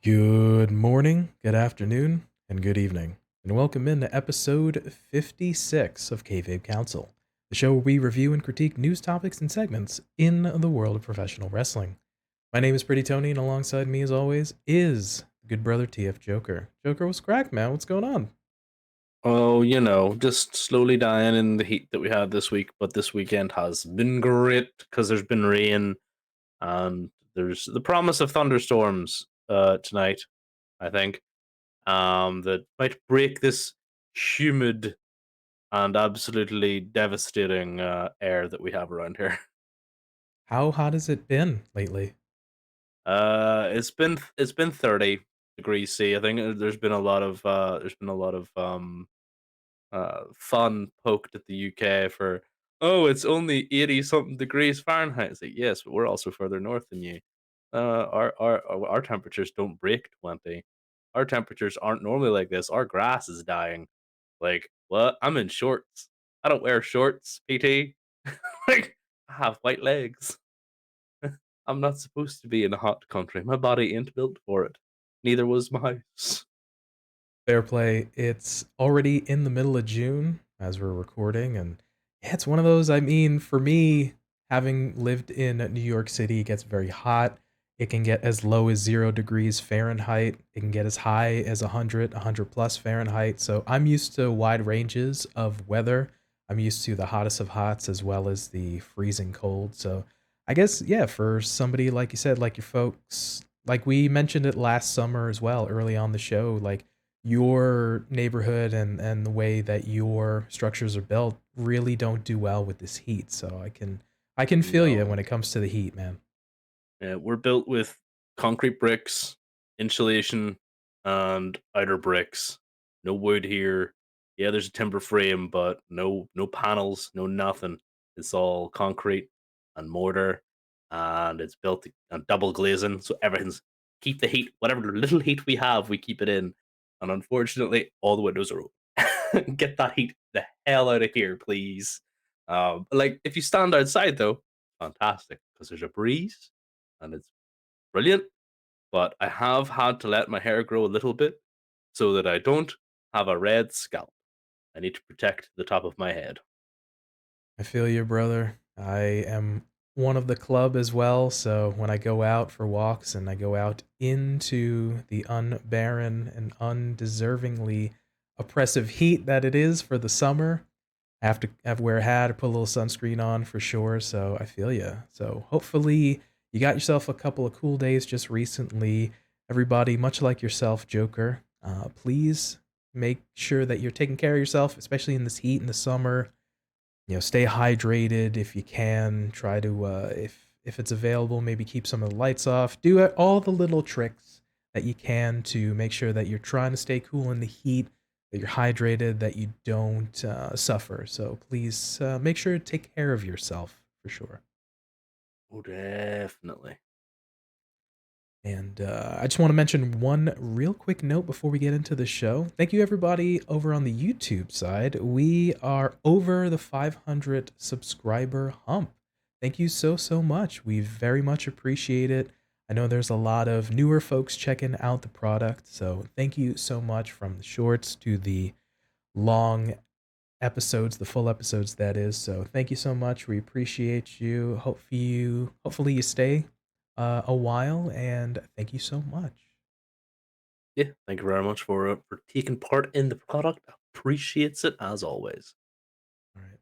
Good morning, good afternoon, and good evening, and welcome in to episode 56 of Kayfabe Council, the show where we review and critique news topics and segments in the world of professional wrestling. My name is Pretty Tony, and alongside me, as always, is good brother TF Joker. Joker, what's crack, man? What's going on? Oh, just slowly dying in the heat that we had this week, but this weekend has been great because there's been rain and there's the promise of thunderstorms tonight, I think. That might break this humid and absolutely devastating air that we have around here. How hot has it been lately? It's been 30 degrees C. I think there's been a lot of fun poked at the UK for, oh, it's only 80 something degrees Fahrenheit. It's like, yes, but we're also further north than you. Our temperatures don't break 20. Our temperatures aren't normally like this. Our grass is dying. Like, what? I'm in shorts. I don't wear shorts, PT. Like, I have white legs. I'm not supposed to be in a hot country. My body ain't built for it. Neither was my house. Fair play. It's already in the middle of June as we're recording, and yeah, it's one of those. I mean, for me, having lived in New York City, it gets very hot. It can get as low as 0 degrees Fahrenheit. It can get as high as 100 plus Fahrenheit. So I'm used to wide ranges of weather. I'm used to the hottest of hots as well as the freezing cold. So I guess, yeah, for somebody like you said, like your folks, like we mentioned it last summer as well, early on the show, like your neighborhood and the way that your structures are built really don't do well with this heat. So I can feel you when No. it comes to the heat, man. We're built with concrete bricks, insulation, and outer bricks. No wood here. Yeah, there's a timber frame, but no panels, no nothing. It's all concrete and mortar, and it's built on double glazing, so everything's keep the heat. Whatever little heat we have, we keep it in. And unfortunately, all the windows are open. Get that heat the hell out of here, please. Like if you stand outside though, fantastic because there's a breeze and it's brilliant. But I have had to let my hair grow a little bit so that I don't have a red scalp. I need to protect the top of my head. I feel you, brother. I am one of the club as well, so when I go out for walks and I go out into the unbarren and undeservingly oppressive heat that it is for the summer, I have to wear a hat or put a little sunscreen on for sure. So I feel you. So hopefully you got yourself a couple of cool days just recently. Everybody, much like yourself, Joker, please make sure that you're taking care of yourself, especially in this heat in the summer. Stay hydrated if you can. Try to if it's available, maybe keep some of the lights off. Do all the little tricks that you can to make sure that you're trying to stay cool in the heat, that you're hydrated, that you don't suffer. So please make sure to take care of yourself for sure. Oh, definitely. And I just want to mention one real quick note before we get into the show. Thank you, everybody, over on the YouTube side. We are over the 500 subscriber hump. Thank you so much. We very much appreciate it. I know there's a lot of newer folks checking out the product. So thank you so much, from the shorts to the long episodes, the full episodes, that is. So thank you so much. We appreciate you. Hopefully you stay a while, and thank you so much. Yeah, thank you very much for taking part in the product. Appreciates it as always. All right.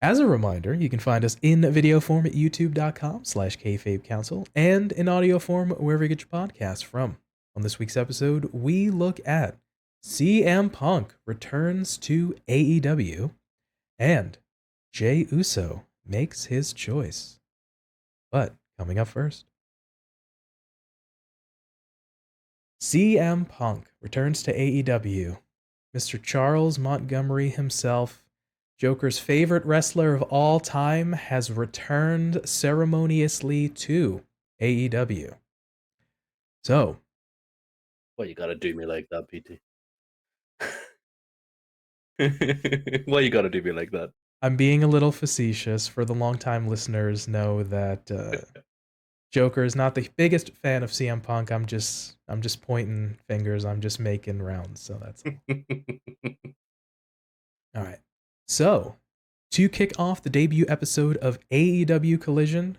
As a reminder, you can find us in video form at youtube.com/kayfabe council and in audio form wherever you get your podcasts from. On this week's episode, we look at CM Punk returns to AEW and Jey Uso makes his choice. But coming up first, CM Punk returns to AEW. Mr. Charles Montgomery himself, Joker's favorite wrestler of all time, has returned ceremoniously to AEW. So, Why you gotta do me like that, PT? Why you gotta do me like that? I'm being a little facetious. For the longtime listeners, know that Joker is not the biggest fan of CM Punk. I'm just pointing fingers. I'm just making rounds. So that's all right. So to kick off the debut episode of AEW Collision,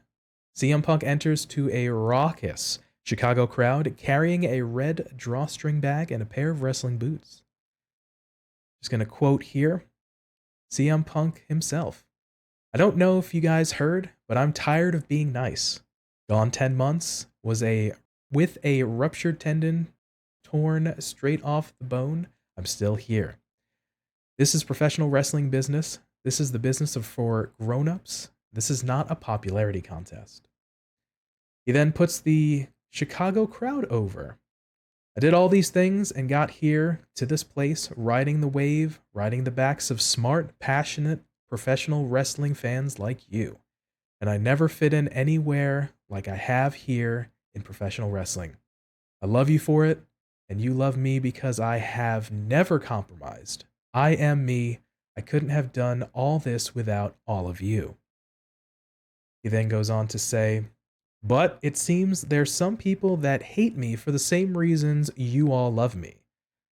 CM Punk enters to a raucous Chicago crowd carrying a red drawstring bag and a pair of wrestling boots. Just gonna quote here CM Punk himself. I don't know if you guys heard, but I'm tired of being nice. Gone 10 months was a with a ruptured tendon torn straight off the bone. I'm still here. This is professional wrestling business. This is the business of for grown-ups. This is not a popularity contest. He then puts the Chicago crowd over. I did all these things and got here to this place riding the wave, riding the backs of smart, passionate, professional wrestling fans like you. And I never fit in anywhere like I have here in professional wrestling. I love you for it, and you love me because I have never compromised. I am me. I couldn't have done all this without all of you. He then goes on to say, but it seems there's some people that hate me for the same reasons you all love me.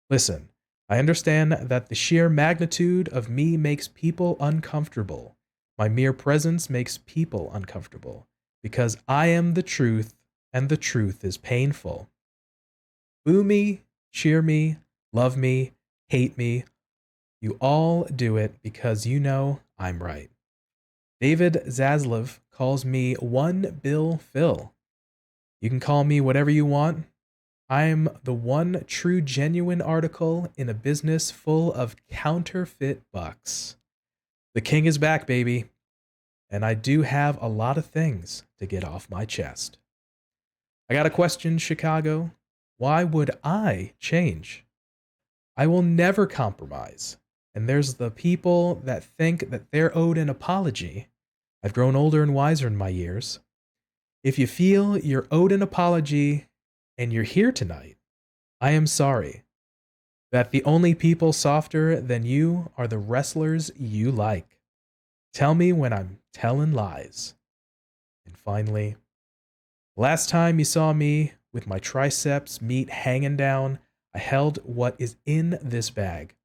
Listen, I understand that the sheer magnitude of me makes people uncomfortable. My mere presence makes people uncomfortable because I am the truth and the truth is painful. Boo me, cheer me, love me, hate me. You all do it because you know I'm right. David Zaslav calls me One Bill Phil. You can call me whatever you want. I'm the one true genuine article in a business full of counterfeit bucks. The king is back, baby. And I do have a lot of things to get off my chest. I got a question, Chicago. Why would I change? I will never compromise. And there's the people that think that they're owed an apology. I've grown older and wiser in my years. If you feel you're owed an apology and you're here tonight, I am sorry that the only people softer than you are the wrestlers you like. Tell me when I'm telling lies. And finally, last time you saw me with my triceps meat hanging down, I held what is in this bag.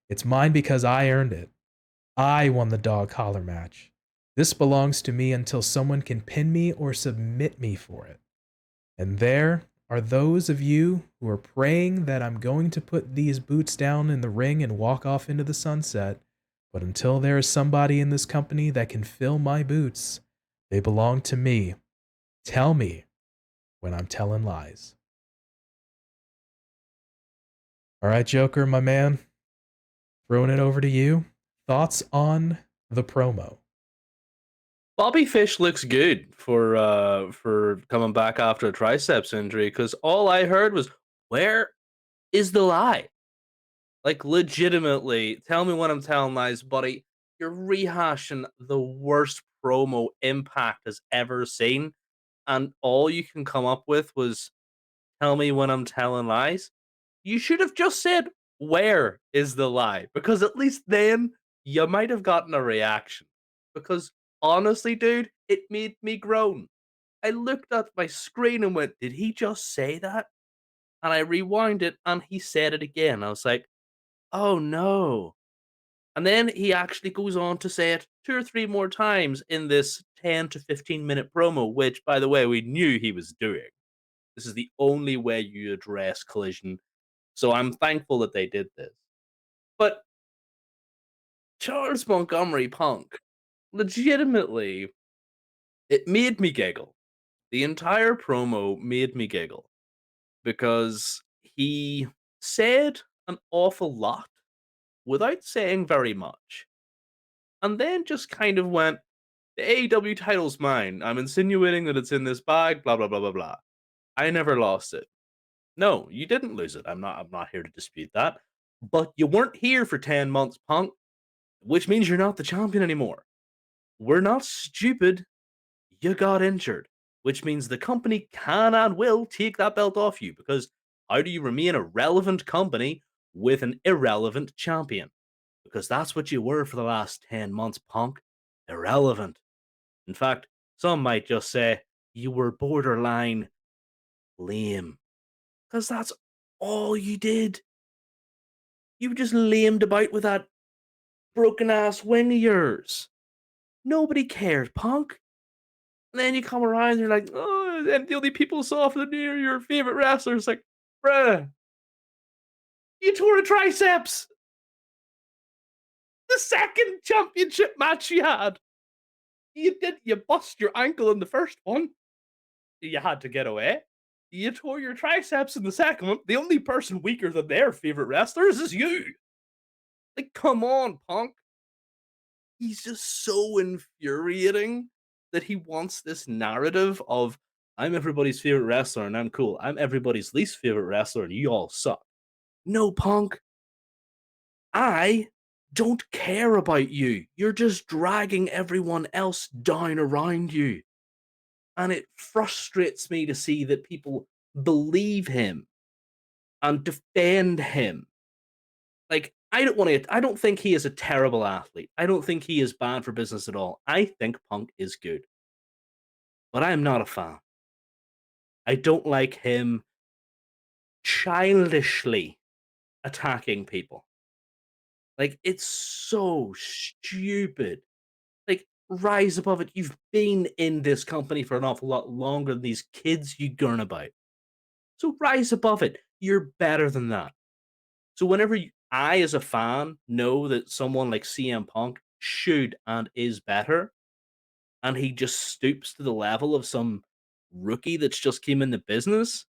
It's mine because I earned it. I won the dog collar match. This belongs to me until someone can pin me or submit me for it. And there are those of you who are praying that I'm going to put these boots down in the ring and walk off into the sunset. But until there is somebody in this company that can fill my boots, they belong to me. Tell me when I'm telling lies. All right, Joker, my man, throwing it over to you. Thoughts on the promo? Bobby Fish looks good for coming back after a triceps injury because all I heard was, "Where is the lie?" Like legitimately, tell me when I'm telling lies, buddy. You're rehashing the worst promo Impact has ever seen, and all you can come up with was, "Tell me when I'm telling lies." You should have just said, "Where is the lie?" Because at least then you might have gotten a reaction. Because honestly, dude, it made me groan. I looked at my screen and went, "Did he just say that?" And I rewound it and he said it again. I was like, "Oh no." And then he actually goes on to say it 2 or 3 more times in this 10 to 15-minute promo, which, by the way, we knew he was doing. This is the only way you address Collision, so I'm thankful that they did this. But Charles Montgomery Punk, legitimately, it made me giggle. The entire promo made me giggle because he said an awful lot without saying very much, and then just kind of went, "The AEW title's mine. I'm insinuating that it's in this bag, blah, blah, blah, blah, blah. I never lost it." No, you didn't lose it. I'm not here to dispute that. But you weren't here for 10 months, Punk, which means you're not the champion anymore. We're not stupid. You got injured, which means the company can and will take that belt off you because how do you remain a relevant company with an irrelevant champion? because that's what you were for the last 10 months, punk. Irrelevant. In fact, some might just say you were borderline lame, because that's all you did. You just lamed about with that broken ass wing of yours. Nobody cares, punk. And then you come around and you're like, oh, and the only people softer than you are your favorite wrestlers. Like, bruh, you tore a triceps. The second championship match you had. You bust your ankle in the first one. You had to get away. You tore your triceps in the second one. The only person weaker than their favorite wrestlers is you. Like, come on, punk. He's just so infuriating that he wants this narrative of I'm everybody's favorite wrestler and I'm cool. I'm everybody's least favorite wrestler and you all suck. No, punk. I don't care about you. You're just dragging everyone else down around you. And it frustrates me to see that people believe him and defend him. Like, I don't think he is a terrible athlete. I don't think he is bad for business at all. I think Punk is good, but I am not a fan. I don't like him childishly attacking people. Like, it's so stupid. Like, rise above it. You've been in this company for an awful lot longer than these kids you gurn about. So rise above it. You're better than that. So whenever I, as a fan, know that someone like CM Punk should and is better, and he just stoops to the level of some rookie that's just came in the business,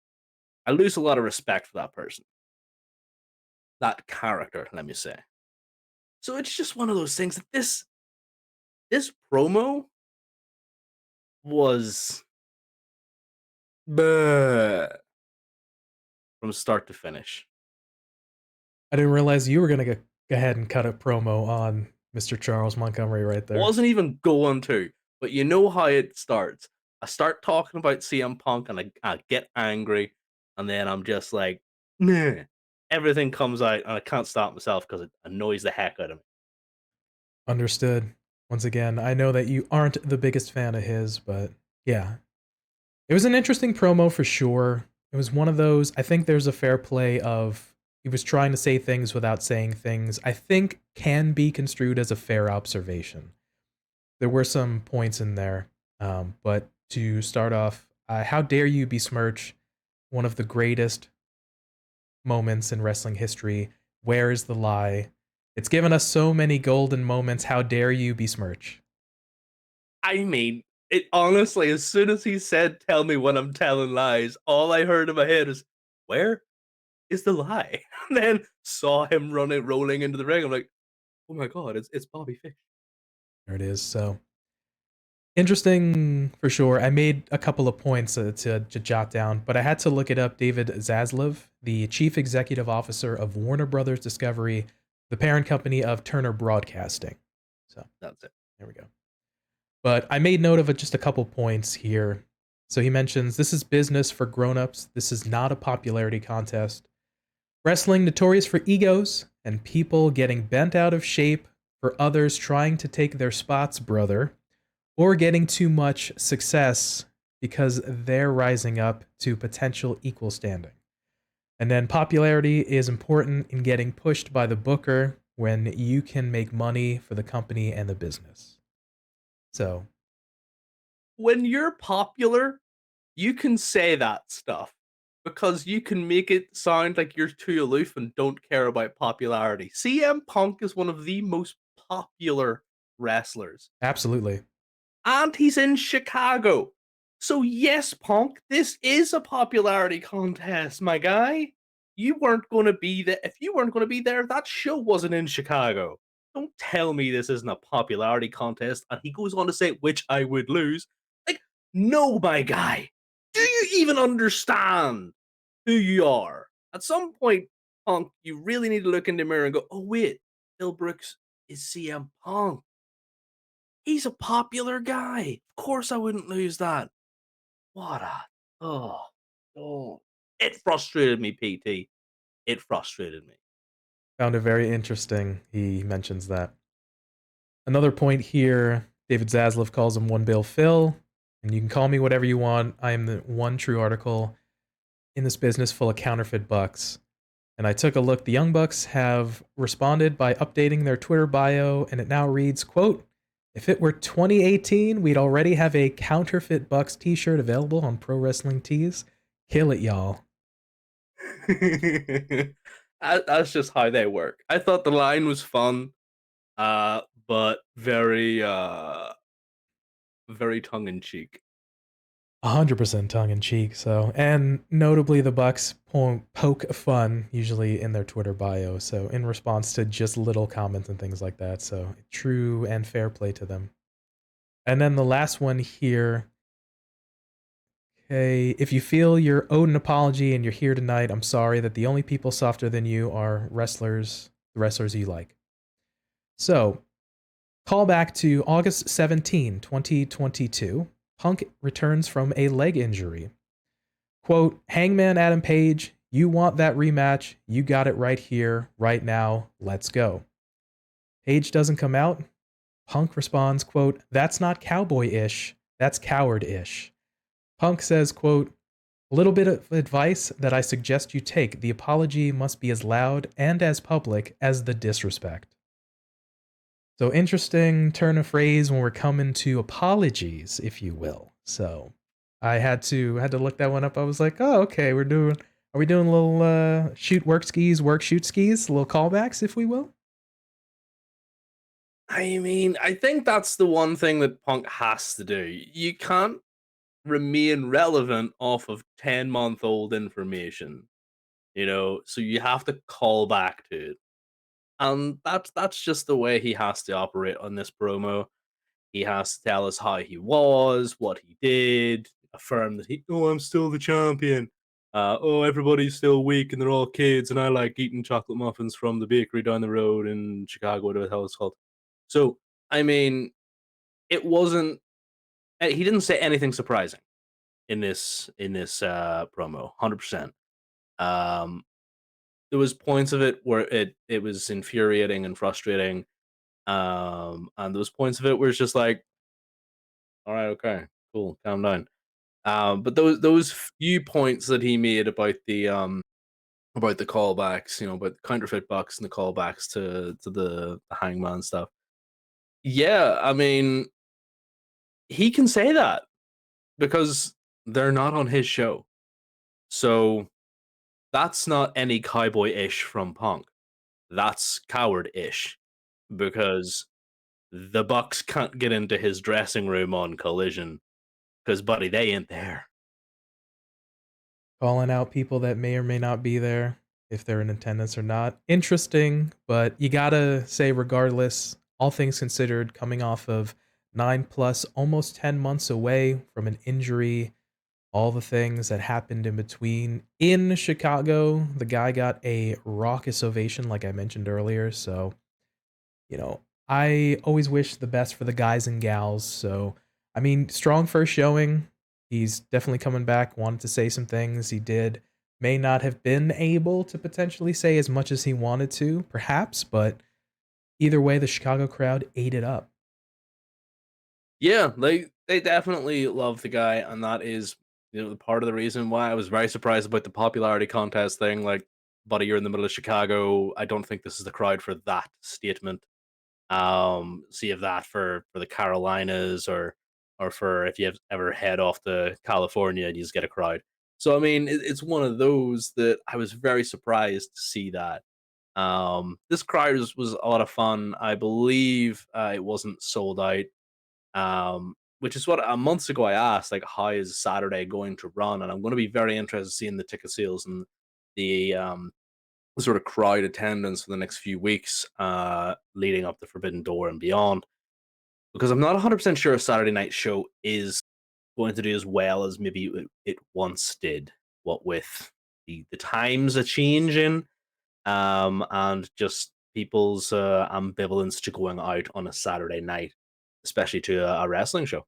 I lose a lot of respect for that person, that character. Let me say. So it's just one of those things that this promo was bleh from start to finish. I didn't realize you were gonna go ahead and cut a promo on Mr. Charles Montgomery right there. Wasn't even going to, but you know how it starts. I start talking about CM Punk and I get angry, and then I'm just like, nah. Everything comes out, and I can't stop myself because it annoys the heck out of me. Understood. Once again, I know that you aren't the biggest fan of his, but yeah. It was an interesting promo for sure. It was one of those, I think there's a fair play of he was trying to say things without saying things, I think can be construed as a fair observation. There were some points in there, but to start off, how dare you besmirch one of the greatest moments in wrestling history? Where is the lie? It's given us so many golden moments. How dare you besmirch? I mean, it honestly, as soon as he said, "Tell me when I'm telling lies," all I heard in my head is, "Where is the lie?" And then saw him running, rolling into the ring. I'm like, "Oh my god, it's Bobby Fish." There it is. So interesting for sure. I made a couple of points to jot down, but I had to look it up. David Zaslav, the chief executive officer of Warner Brothers Discovery, the parent company of Turner Broadcasting. So That's it. there we go. But I made note of just a couple points here. So he mentions this is business for grown-ups. This is not a popularity contest. Wrestling notorious for egos and people getting bent out of shape for others trying to take their spots, brother, or getting too much success because they're rising up to potential equal standing. And then popularity is important in getting pushed by the booker when you can make money for the company and the business. So, When you're popular, you can say that stuff because you can make it sound like you're too aloof and don't care about popularity. CM Punk is one of the most popular wrestlers, absolutely. and he's in Chicago. So, yes, Punk, this is a popularity contest, my guy. You weren't going to be there. If you weren't going to be there, that show wasn't in Chicago. Don't tell me this isn't a popularity contest. And he goes on to say, which I would lose. Like, no, my guy. Do you even understand who you are? At some point, Punk, you really need to look in the mirror and go, oh, wait, Bill Brooks is CM Punk. He's a popular guy. Of course I wouldn't lose that. What a oh, oh. It frustrated me, PT. It frustrated me. Found it very interesting. He mentions that. Another point here, David Zaslav calls him One Bill Phil, and you can call me whatever you want. I am the one true article in this business full of counterfeit bucks. And I took a look. The Young Bucks have responded by updating their Twitter bio, and it now reads, quote, if it were 2018, we'd already have a counterfeit Bucks t-shirt available on Pro Wrestling Tees. Kill it, y'all. That's just how they work. I thought the line was fun, but very tongue in cheek. 100% tongue in cheek. So, and notably, the Bucks poke fun usually in their Twitter bio. So, in response to just little comments and things like that. So, true and fair play to them. And then the last one here. Okay, if you feel you're owed an apology and you're here tonight, I'm sorry that the only people softer than you are the wrestlers you like. So, call back to August 17, 2022. Punk returns from a leg injury. Quote, Hangman Adam Page, you want that rematch. You got it right here, right now. Let's go. Page doesn't come out. Punk responds, quote, that's not cowboy-ish. That's coward-ish. Punk says, quote, a little bit of advice that I suggest you take. The apology must be as loud and as public as the disrespect. So interesting turn of phrase when we're coming to apologies, if you will. So I had to look that one up. I was like, oh, okay, are we doing a little shoot work skis, work shoot skis, a little callbacks, if we will? I mean, I think that's the one thing that Punk has to do. You can't remain relevant off of 10-month-old information, so you have to call back to it. And that's just the way he has to operate on this promo. He has to tell us how he was, what he did, affirm that I'm still the champion. Everybody's still weak and they're all kids, and I like eating chocolate muffins from the bakery down the road in Chicago, whatever the hell it's called. So, I mean, it wasn't. He didn't say anything surprising in this promo. 100%. Um, there was points of it where it was infuriating and frustrating. And there was points of it where it's just like, all right, okay, cool, calm down. But those few points that he made about the callbacks, about the counterfeit bucks and the callbacks to the Hangman stuff. Yeah, I mean, he can say that because they're not on his show. So that's not any cowboy-ish from Punk. That's coward-ish because the Bucks can't get into his dressing room on Collision because, buddy, they ain't there. Calling out people that may or may not be there, if they're in attendance or not. Interesting, but you gotta say, regardless, all things considered, coming off of 9 plus, almost 10 months away from an injury, all the things that happened in between in Chicago, the guy got a raucous ovation, like I mentioned earlier. So, I always wish the best for the guys and gals. So, I mean, strong first showing. He's definitely coming back, wanted to say some things. He did. May not have been able to potentially say as much as he wanted to, perhaps, but either way, the Chicago crowd ate it up. Yeah, they definitely love the guy, and that is part of the reason why I was very surprised about the popularity contest thing. Like, buddy, you're in the middle of Chicago. I don't think this is the crowd for that statement. See if that for the Carolinas or for if you ever head off to California and you just get a crowd. So I mean, it's one of those that I was very surprised to see that. This crowd was a lot of fun. I believe it wasn't sold out. Which is what a months ago I asked, like, how is Saturday going to run? And I'm going to be very interested in seeing the ticket sales and the sort of crowd attendance for the next few weeks, leading up to Forbidden Door and beyond. Because I'm not 100% sure a Saturday night show is going to do as well as maybe it once did. What with the times a changing, and just people's ambivalence to going out on a Saturday night, especially to a wrestling show.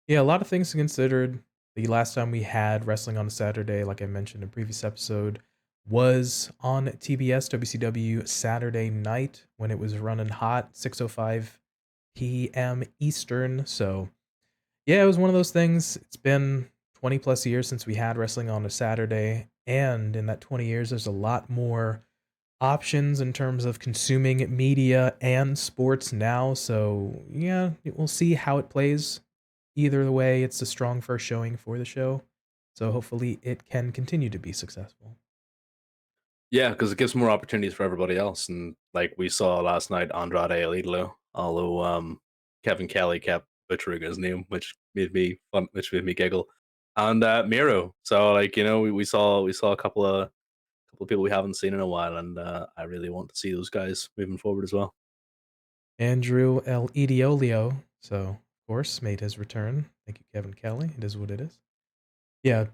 Yeah, a lot of things considered. The last time we had wrestling on a Saturday, like I mentioned in a previous episode, was on TBS WCW Saturday night when it was running hot, 6:05 p.m. Eastern. So yeah, it was one of those things. It's been 20 plus years since we had wrestling on a Saturday, and in that 20 years, there's a lot more options in terms of consuming media and sports now. So yeah, we'll see how it plays. Either way, it's a strong first showing for the show. So hopefully it can continue to be successful. Yeah, because it gives more opportunities for everybody else. And like we saw last night, Andrade El Idolo, although Kevin Kelly kept butchering his name, which made me fun, which made me giggle. And Miro. So like, you know, we saw a couple of people we haven't seen in a while, and I really want to see those guys moving forward as well. Andrew El Idiolio, so of course, made his return. Thank you, Kevin Kelly. It is what it is. Yeah,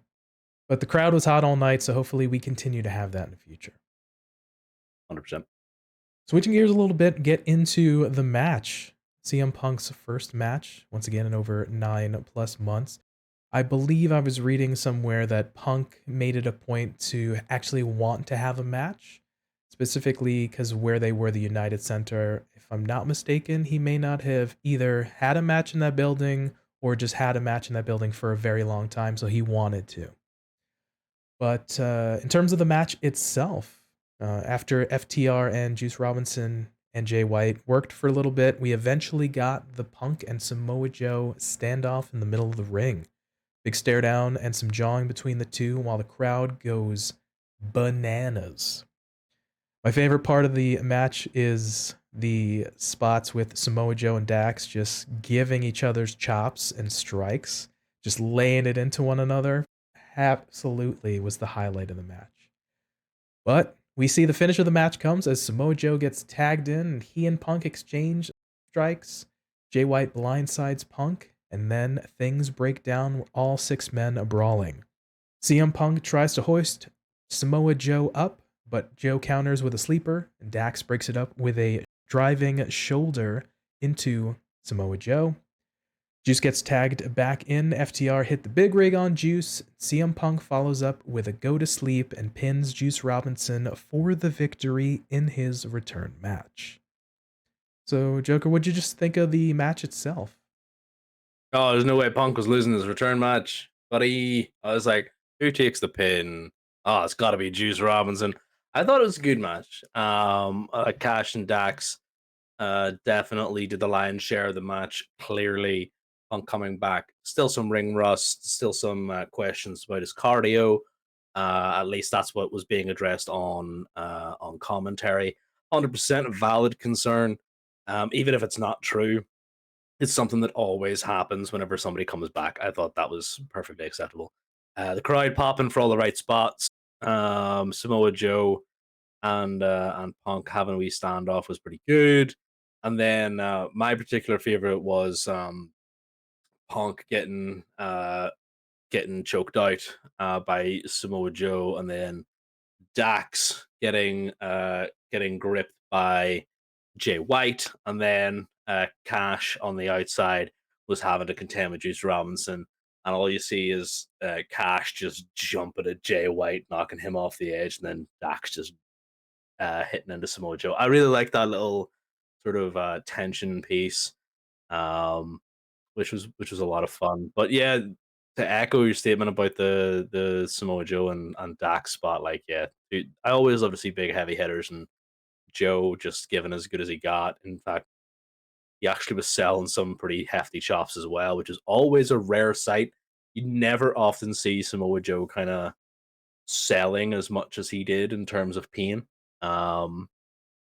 but the crowd was hot all night, so hopefully we continue to have that in the future. 100%. Switching gears a little bit, get into the match. CM Punk's first match, once again in over 9+ months. I believe I was reading somewhere that Punk made it a point to actually want to have a match, specifically because where they were, the United Center. If I'm not mistaken, he may not have either had a match in that building or just had a match in that building for a very long time, so he wanted to. But in terms of the match itself, after FTR and Juice Robinson and Jay White worked for a little bit, we eventually got the Punk and Samoa Joe standoff in the middle of the ring. Big stare down and some jawing between the two while the crowd goes bananas. My favorite part of the match is the spots with Samoa Joe and Dax just giving each other's chops and strikes, just laying it into one another. Absolutely was the highlight of the match. But we see the finish of the match comes as Samoa Joe gets tagged in and he and Punk exchange strikes. Jay White blindsides Punk, and then things break down with all 6 men brawling. CM Punk tries to hoist Samoa Joe up, but Joe counters with a sleeper, and Dax breaks it up with a driving shoulder into Samoa Joe. Juice gets tagged back in. FTR hit the big rig on Juice. CM Punk follows up with a go to sleep and pins Juice Robinson for the victory in his return match. So, Joker, what'd you just think of the match itself? Oh, there's no way Punk was losing his return match, buddy. I was like, who takes the pin? Oh, it's got to be Juice Robinson. I thought it was a good match. Cash and Dax definitely did the lion's share of the match. Clearly, Punk coming back. Still some ring rust. Still some questions about his cardio. At least that's what was being addressed on commentary. 100% valid concern. Even if it's not true, it's something that always happens whenever somebody comes back. I thought that was perfectly acceptable. The crowd popping for all the right spots. Samoa Joe and Punk having a wee standoff was pretty good. And then my particular favorite was Punk getting choked out by Samoa Joe, and then Dax getting gripped by Jay White, and then Cash on the outside was having to contend with Juice Robinson, and all you see is Cash just jumping at Jay White, knocking him off the edge, and then Dax just hitting into Samoa Joe. I really like that little sort of tension piece, um, which was a lot of fun. But yeah, to echo your statement about the Samoa Joe and Dax spot, like yeah, dude, I always love to see big heavy hitters, and Joe just giving as good as he got. In fact, he actually was selling some pretty hefty chops as well, which is always a rare sight. You never often see Samoa Joe kind of selling as much as he did in terms of pain. Um,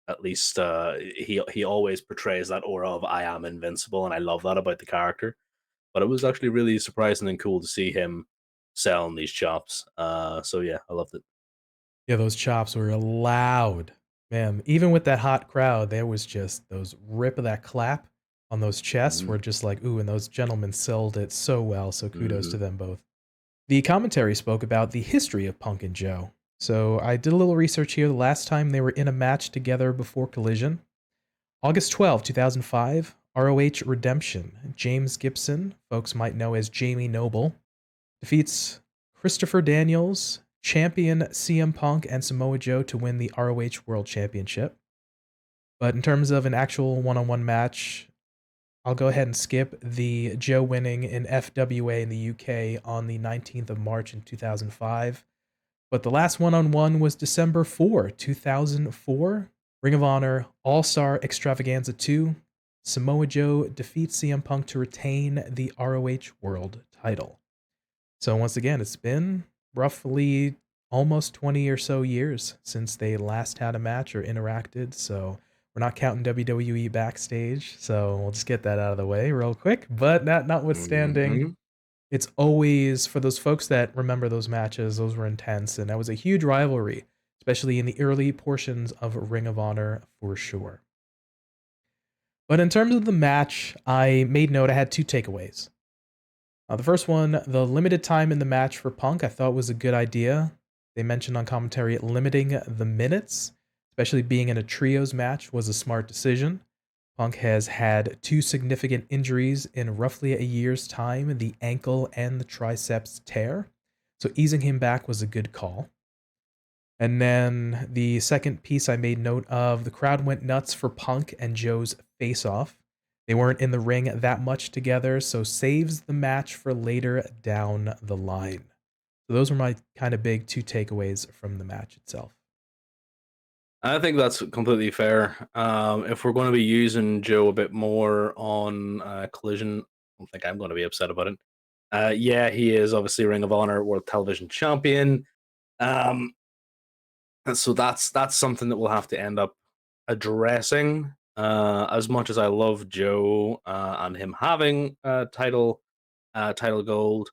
at least he always portrays that aura of I am invincible, and I love that about the character. But it was actually really surprising and cool to see him selling these chops. So yeah, I loved it. Yeah, those chops were loud. Man, even with that hot crowd, there was just those rip of that clap on those chests Mm-hmm. were just like, ooh, and those gentlemen sold it so well. So kudos Mm-hmm. to them both. The commentary spoke about the history of Punk and Joe. So I did a little research here. The last time they were in a match together before Collision, August 12, 2005, ROH Redemption. James Gibson, folks might know as Jamie Noble, defeats Christopher Daniels, champion CM Punk and Samoa Joe to win the ROH World Championship. But in terms of an actual one-on-one match, I'll go ahead and skip the Joe winning in FWA in the UK on the 19th of March in 2005. But the last one-on-one was December 4, 2004. Ring of Honor All-Star Extravaganza 2. Samoa Joe defeats CM Punk to retain the ROH World title. So once again, it's been roughly almost 20 or so years since they last had a match or interacted. So we're not counting WWE backstage. So we'll just get that out of the way real quick. But that notwithstanding, Mhm. it's always, for those folks that remember those matches, those were intense. And that was a huge rivalry, especially in the early portions of Ring of Honor for sure. But in terms of the match, I made note I had two takeaways. The first one, the limited time in the match for Punk, I thought was a good idea. They mentioned on commentary limiting the minutes, especially being in a trios match, was a smart decision. Punk has had two significant injuries in roughly a year's time, the ankle and the triceps tear. So easing him back was a good call. And then the second piece I made note of, the crowd went nuts for Punk and Joe's face off. They weren't in the ring that much together, so saves the match for later down the line. So those were my kind of big two takeaways from the match itself. I think that's completely fair. If we're going to be using Joe a bit more on Collision, I don't think I'm going to be upset about it. Yeah, he is obviously Ring of Honor World Television Champion. Um, so that's something that we'll have to end up addressing. As much as I love Joe and him having title gold,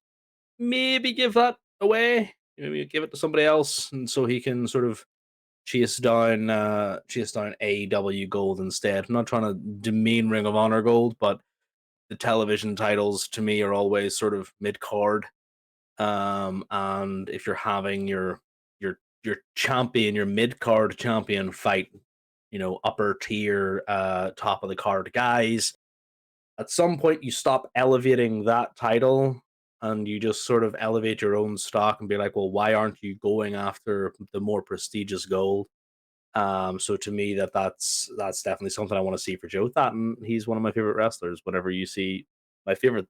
maybe give that away. Maybe give it to somebody else, and so he can sort of chase down AEW gold instead. I'm not trying to demean Ring of Honor gold, but the television titles to me are always sort of mid card. And if you're having your champion, your mid card champion fight, upper tier, top of the card guys, at some point you stop elevating that title and you just sort of elevate your own stock and be like, well, why aren't you going after the more prestigious gold? So to me, that's definitely something I want to see for Joe. That and he's one of my favorite wrestlers. Whenever you see my favorite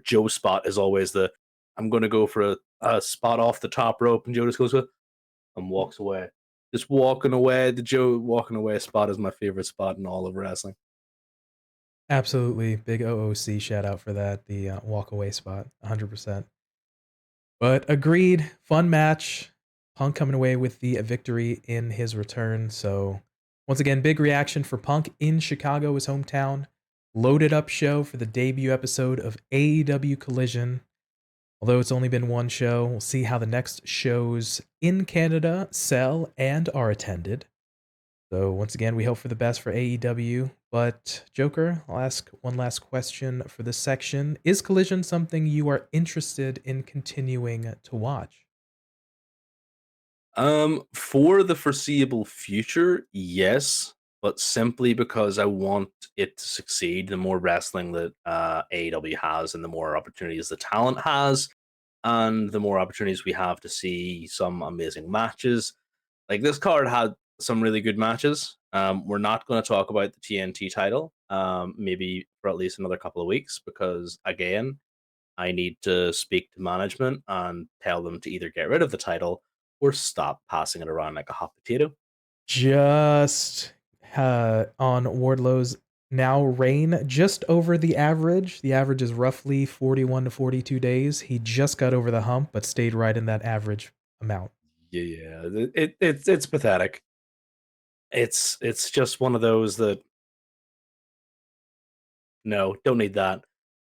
Joe spot is always the I'm going to go for a spot off the top rope, and Joe just goes and walks away. Just walking away. The Joe walking away spot is my favorite spot in all of wrestling. Absolutely. Big OOC shout out for that. The walk away spot, 100%. But agreed. Fun match. Punk coming away with the victory in his return. So, once again, big reaction for Punk in Chicago, his hometown. Loaded up show for the debut episode of AEW Collision. Although it's only been one show, we'll see how the next shows in Canada sell and are attended. So once again, we hope for the best for AEW. But Joker, I'll ask one last question for this section. Is Collision something you are interested in continuing to watch? For the foreseeable future, yes, but simply because I want it to succeed. The more wrestling that AEW has, and the more opportunities the talent has, and the more opportunities we have to see some amazing matches. Like this card had some really good matches. We're not going to talk about the TNT title, maybe for at least another couple of weeks, because again, I need to speak to management and tell them to either get rid of the title or stop passing it around like a hot potato. Just on Wardlow's now reign, just over the average. The average is roughly 41 to 42 days. He just got over the hump, but stayed right in that average amount. Yeah, it's pathetic. It's just one of those that no, don't need that.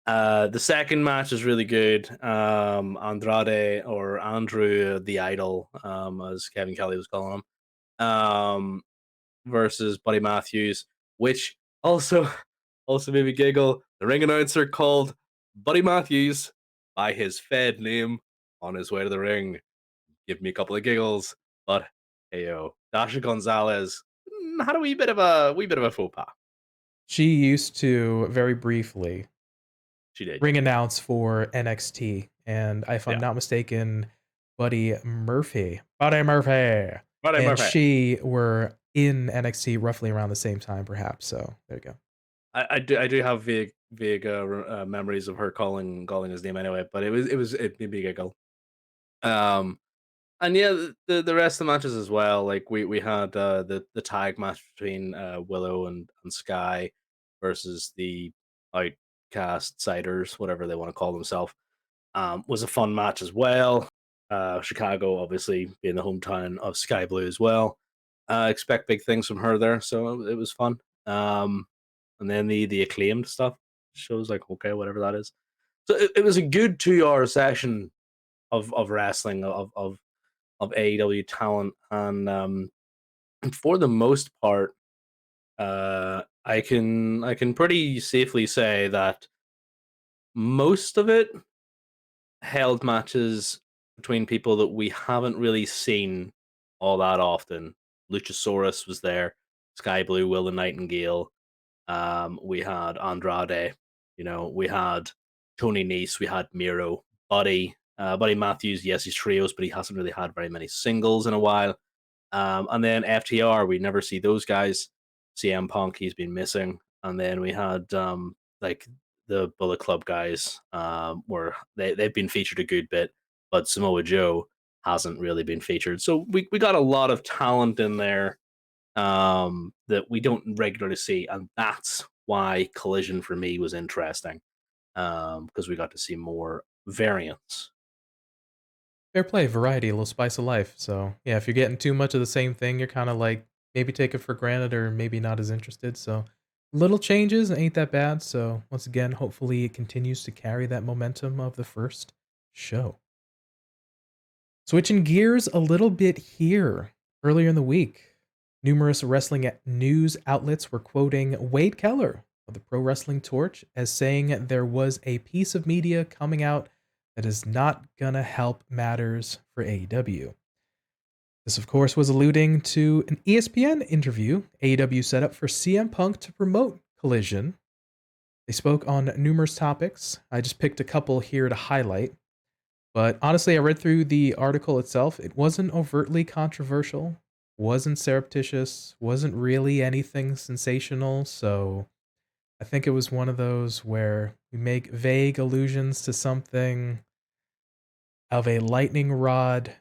The second match is really good. Andrade or Andrew the Idol, as Kevin Kelly was calling him, versus Buddy Matthews, which also also made me giggle. The ring announcer called Buddy Matthews by his Fed name on his way to the ring. Give me a couple of giggles, but hey yo, Dasha Gonzalez had a wee bit of a faux pas. She used to very briefly She did, ring announce for NXT, and if I'm yeah. not mistaken, Buddy Murphy. Buddy Murphy. Buddy And Murphy. she were in NXT roughly around the same time, perhaps. So there you go. I do have vague memories of her calling his name anyway, but it made me giggle. Um, and yeah, the rest of the matches as well. Like we had the tag match between Willow and Sky versus the Outcast Siders, whatever they want to call themselves. Was a fun match as well. Chicago, obviously, being the hometown of Sky Blue as well. Expect big things from her there, so it was fun. And then the acclaimed stuff shows like okay, whatever that is. So it was a good 2 hour session of wrestling of AEW talent, and for the most part, I can pretty safely say that most of it held matches between people that we haven't really seen all that often. Luchasaurus was there, Sky Blue, Will the Nightingale. We had Andrade, we had Tony Nese, we had Miro, Buddy Matthews. Yes, he's trios, but he hasn't really had very many singles in a while. And then FTR, we never see those guys. CM Punk, he's been missing. And then we had like the Bullet Club guys, where they've been featured a good bit, but Samoa Joe hasn't really been featured. So we got a lot of talent in there that we don't regularly see, and that's why Collision for me was interesting, because we got to see more variants. Fair play, variety, a little spice of life. So yeah, if you're getting too much of the same thing, you're kind of like maybe take it for granted or maybe not as interested. So little changes ain't that bad. So once again, hopefully it continues to carry that momentum of the first show. Switching gears a little bit here. Earlier in the week, numerous wrestling news outlets were quoting Wade Keller of the Pro Wrestling Torch as saying there was a piece of media coming out that is not gonna help matters for AEW. This, of course, was alluding to an ESPN interview AEW set up for CM Punk to promote Collision. They spoke on numerous topics. I just picked a couple here to highlight. But honestly, I read through the article itself. It wasn't overtly controversial, wasn't surreptitious, wasn't really anything sensational. So I think it was one of those where we make vague allusions to something of a lightning rod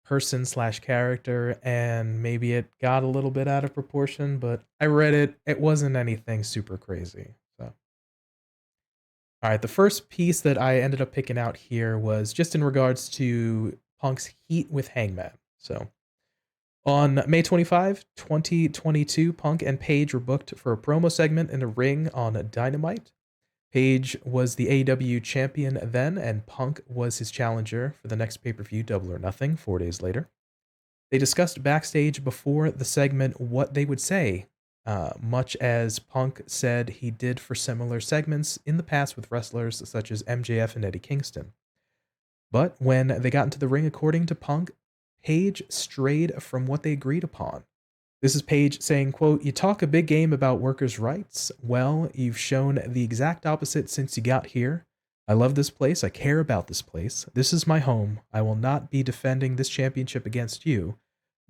person slash character, and maybe it got a little bit out of proportion, but I read it. It wasn't anything super crazy. So all right, the first piece that I ended up picking out here was just in regards to Punk's heat with Hangman. So, on May 25, 2022, Punk and Page were booked for a promo segment in a ring on Dynamite. Page was the AEW champion then, and Punk was his challenger for the next pay per view, Double or Nothing, 4 days later. They discussed backstage before the segment what they would say, much as Punk said he did for similar segments in the past with wrestlers such as MJF and Eddie Kingston. But when they got into the ring, according to Punk, Page strayed from what they agreed upon. This is Page saying, quote, "You talk a big game about workers' rights. Well, you've shown the exact opposite since you got here. I love this place. I care about this place. This is my home. I will not be defending this championship against you.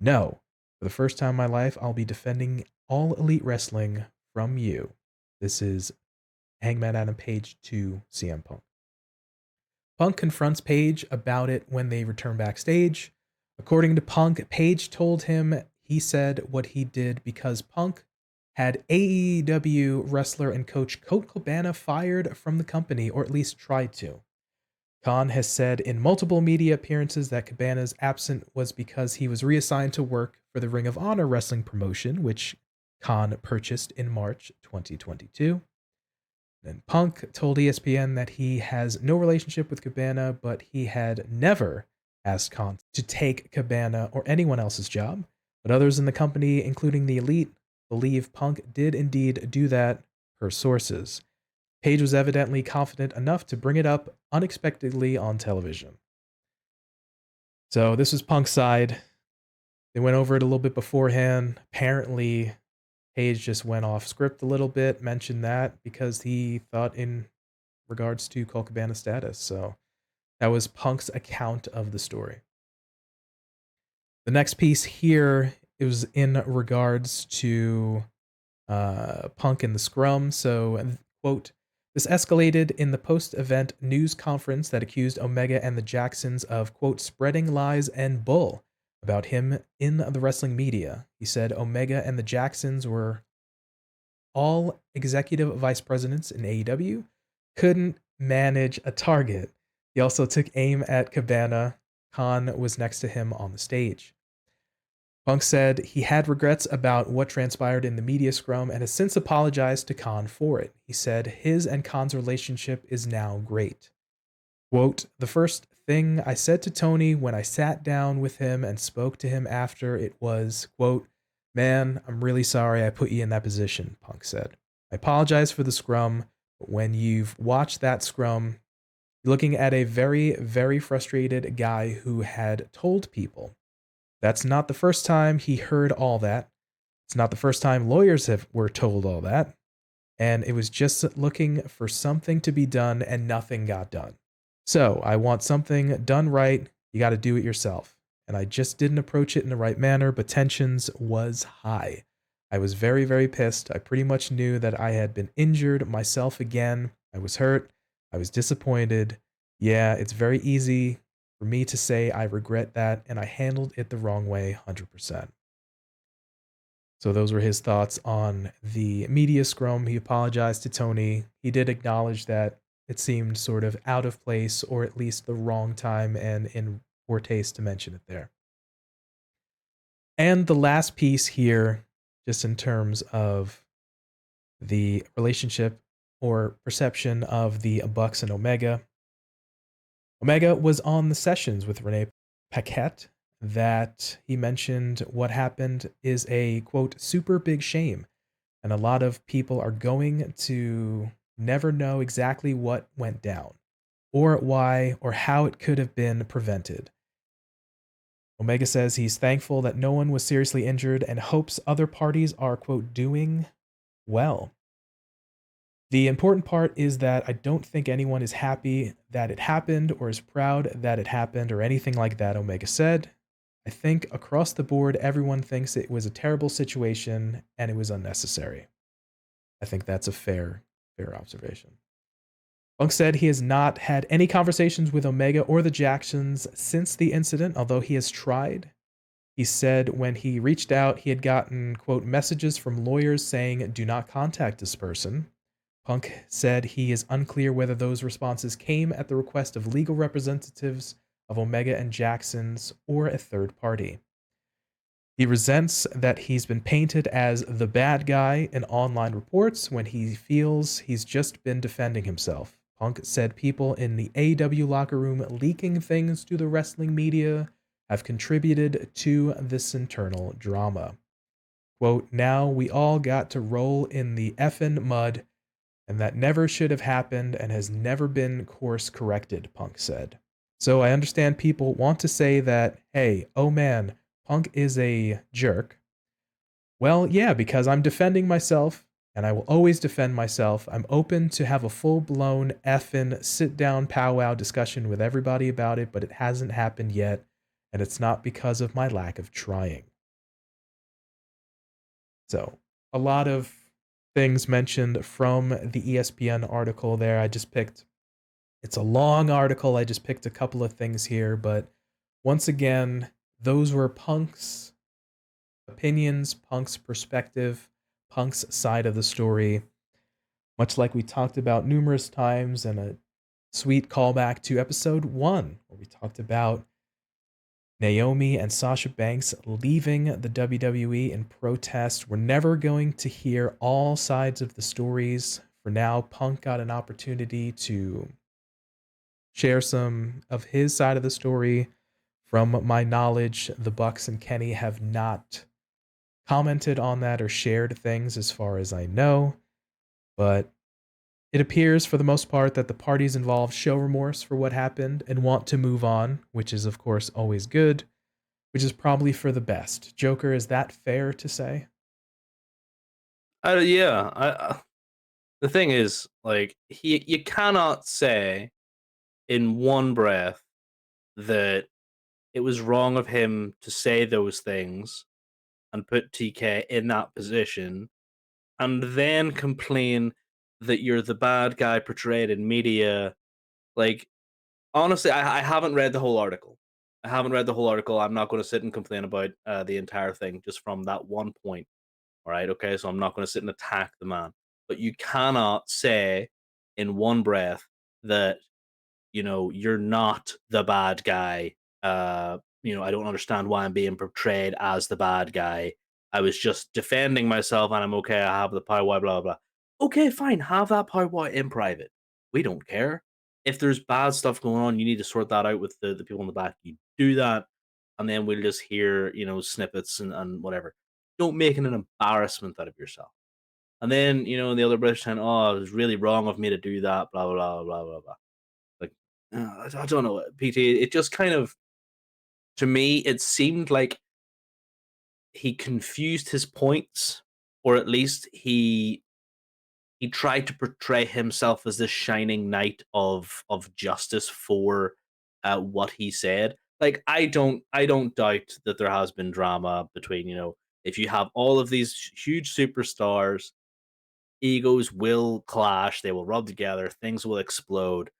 No, for the first time in my life, I'll be defending All Elite Wrestling from you." This is Hangman Adam Page to CM Punk. Punk confronts Page about it when they return backstage. According to Punk, Page told him he said what he did because Punk had AEW wrestler and coach Colt Cabana fired from the company, or at least tried to. Khan has said in multiple media appearances that Cabana's absence was because he was reassigned to work for the Ring of Honor wrestling promotion, which Khan purchased in March 2022. And Punk told ESPN that he has no relationship with Cabana, but he had never asked Khan to take Cabana or anyone else's job. But others in the company, including the Elite, believe Punk did indeed do that per sources. Page was evidently confident enough to bring it up unexpectedly on television. So this was Punk's side. They went over it a little bit beforehand. Apparently, Page just went off script a little bit, mentioned that because he thought in regards to Colt Cabana's status. So that was Punk's account of the story. The next piece here, it was in regards to Punk in the scrum. So, quote, this escalated in the post event news conference that accused Omega and the Jacksons of, quote, spreading lies and bull about him in the wrestling media. He said Omega and the Jacksons were all executive vice presidents in AEW, couldn't manage a target. He also took aim at Cabana. Khan was next to him on the stage. Punk said he had regrets about what transpired in the media scrum and has since apologized to Khan for it. He said his and Khan's relationship is now great. Quote, the first thing I said to Tony when I sat down with him and spoke to him after it was, quote, man, I'm really sorry I put you in that position, Punk said. I apologize for the scrum, but when you've watched that scrum, you're looking at a very, very frustrated guy who had told people. That's not the first time he heard all that. It's not the first time lawyers were told all that. And it was just looking for something to be done and nothing got done. So I want something done right. You got to do it yourself. And I just didn't approach it in the right manner, but tensions was high. I was very, very pissed. I pretty much knew that I had been injured myself again. I was hurt. I was disappointed. Yeah, it's very easy for me to say I regret that, and I handled it the wrong way 100%. So those were his thoughts on the media scrum. He apologized to Tony. He did acknowledge that it seemed sort of out of place or at least the wrong time and in poor taste to mention it there. And the last piece here, just in terms of the relationship or perception of the Bucks and Omega. Omega was on the sessions with Renee Paquette that he mentioned what happened is a, quote, super big shame. And a lot of people are going to never know exactly what went down or why or how it could have been prevented. Omega says he's thankful that no one was seriously injured and hopes other parties are, quote, doing well. The important part is that I don't think anyone is happy that it happened or is proud that it happened or anything like that, Omega said. I think across the board, everyone thinks it was a terrible situation and it was unnecessary. I think that's a fair observation. Punk said he has not had any conversations with Omega or the Jacksons since the incident, although he has tried. He said when he reached out, he had gotten, quote, messages from lawyers saying, do not contact this person. Punk said he is unclear whether those responses came at the request of legal representatives of Omega and Jacksons or a third party. He resents that he's been painted as the bad guy in online reports when he feels he's just been defending himself. Punk said people in the AEW locker room leaking things to the wrestling media have contributed to this internal drama. Quote, now we all got to roll in the effing mud, and that never should have happened and has never been course corrected, Punk said. So I understand people want to say that, hey, oh man, Punk is a jerk. Well, yeah, because I'm defending myself, and I will always defend myself. I'm open to have a full-blown effing sit-down powwow discussion with everybody about it, but it hasn't happened yet, and it's not because of my lack of trying. So, a lot of things mentioned from the ESPN article there. It's a long article. I just picked a couple of things here, but once again, those were Punk's opinions, Punk's perspective, Punk's side of the story. Much like we talked about numerous times, and a sweet callback to episode 1, where we talked about Naomi and Sasha Banks leaving the WWE in protest. We're never going to hear all sides of the stories. For now, Punk got an opportunity to share some of his side of the story. From my knowledge, the Bucks and Kenny have not commented on that or shared things as far as I know, but it appears for the most part that the parties involved show remorse for what happened and want to move on, which is of course always good, which is probably for the best. Joker, is that fair to say? Yeah. The thing is, like, you cannot say in one breath that it was wrong of him to say those things and put TK in that position and then complain that you're the bad guy portrayed in media. Like, honestly, I haven't read the whole article. I haven't read the whole article. I'm not going to sit and complain about the entire thing just from that one point. All right. Okay. So I'm not going to sit and attack the man. But you cannot say in one breath that, you're not the bad guy. I don't understand why I'm being portrayed as the bad guy. I was just defending myself and I'm okay. I have the power, blah, blah, blah. Okay, fine. Have that power in private. We don't care. If there's bad stuff going on, you need to sort that out with the people in the back. You do that, and then we'll just hear, snippets and whatever. Don't make it an embarrassment out of yourself. And then, the other British saying, oh, it was really wrong of me to do that, blah, blah, blah, blah, blah, blah. Like, I don't know, PT. It just kind of, to me, it seemed like he confused his points, or at least he tried to portray himself as this shining knight of justice for what he said. Like, I don't doubt that there has been drama between, if you have all of these huge superstars, egos will clash, they will rub together, things will explode.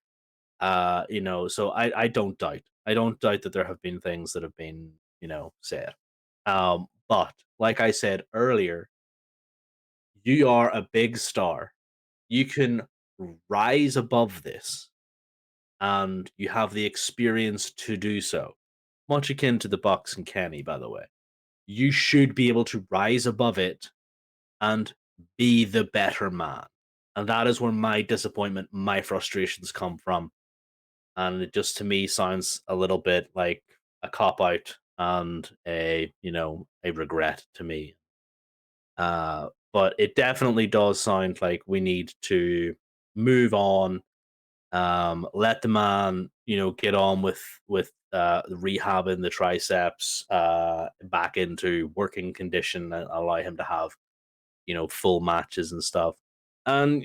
So I don't doubt that there have been things that have been, said. But like I said earlier, you are a big star. You can rise above this, and you have the experience to do so. Much akin to the Bucks and Kenny, by the way. You should be able to rise above it and be the better man. And that is where my disappointment, my frustrations come from. And it just, to me, sounds a little bit like a cop out and a regret to me. But it definitely does sound like we need to move on. Let the man, get on with rehabbing the triceps back into working condition and allow him to have, full matches and stuff. And,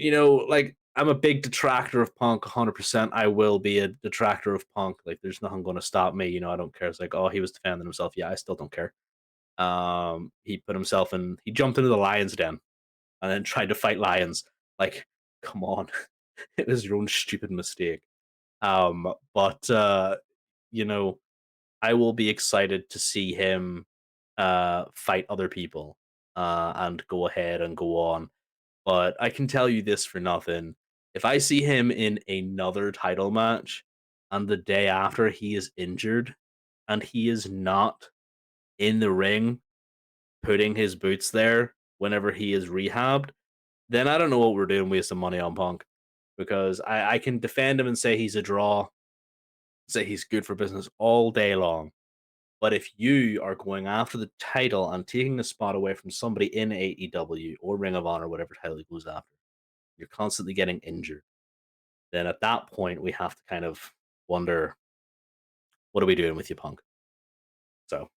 like, I'm a big detractor of Punk, 100%. I will be a detractor of Punk. Like, there's nothing going to stop me. I don't care. It's like, oh, he was defending himself. Yeah, I still don't care. He put himself in, he jumped into the lion's den and then tried to fight lions. Like, come on. It was your own stupid mistake. But you know, I will be excited to see him fight other people and go ahead and go on. But I can tell you this for nothing. If I see him in another title match and the day after he is injured and he is not in the ring putting his boots there whenever he is rehabbed, then I don't know what we're doing wasting money on Punk. Because I can defend him and say he's a draw, say he's good for business all day long. But if you are going after the title and taking the spot away from somebody in AEW or Ring of Honor, whatever title he goes after, you're constantly getting injured. Then at that point, we have to kind of wonder, what are we doing with you, Punk? So,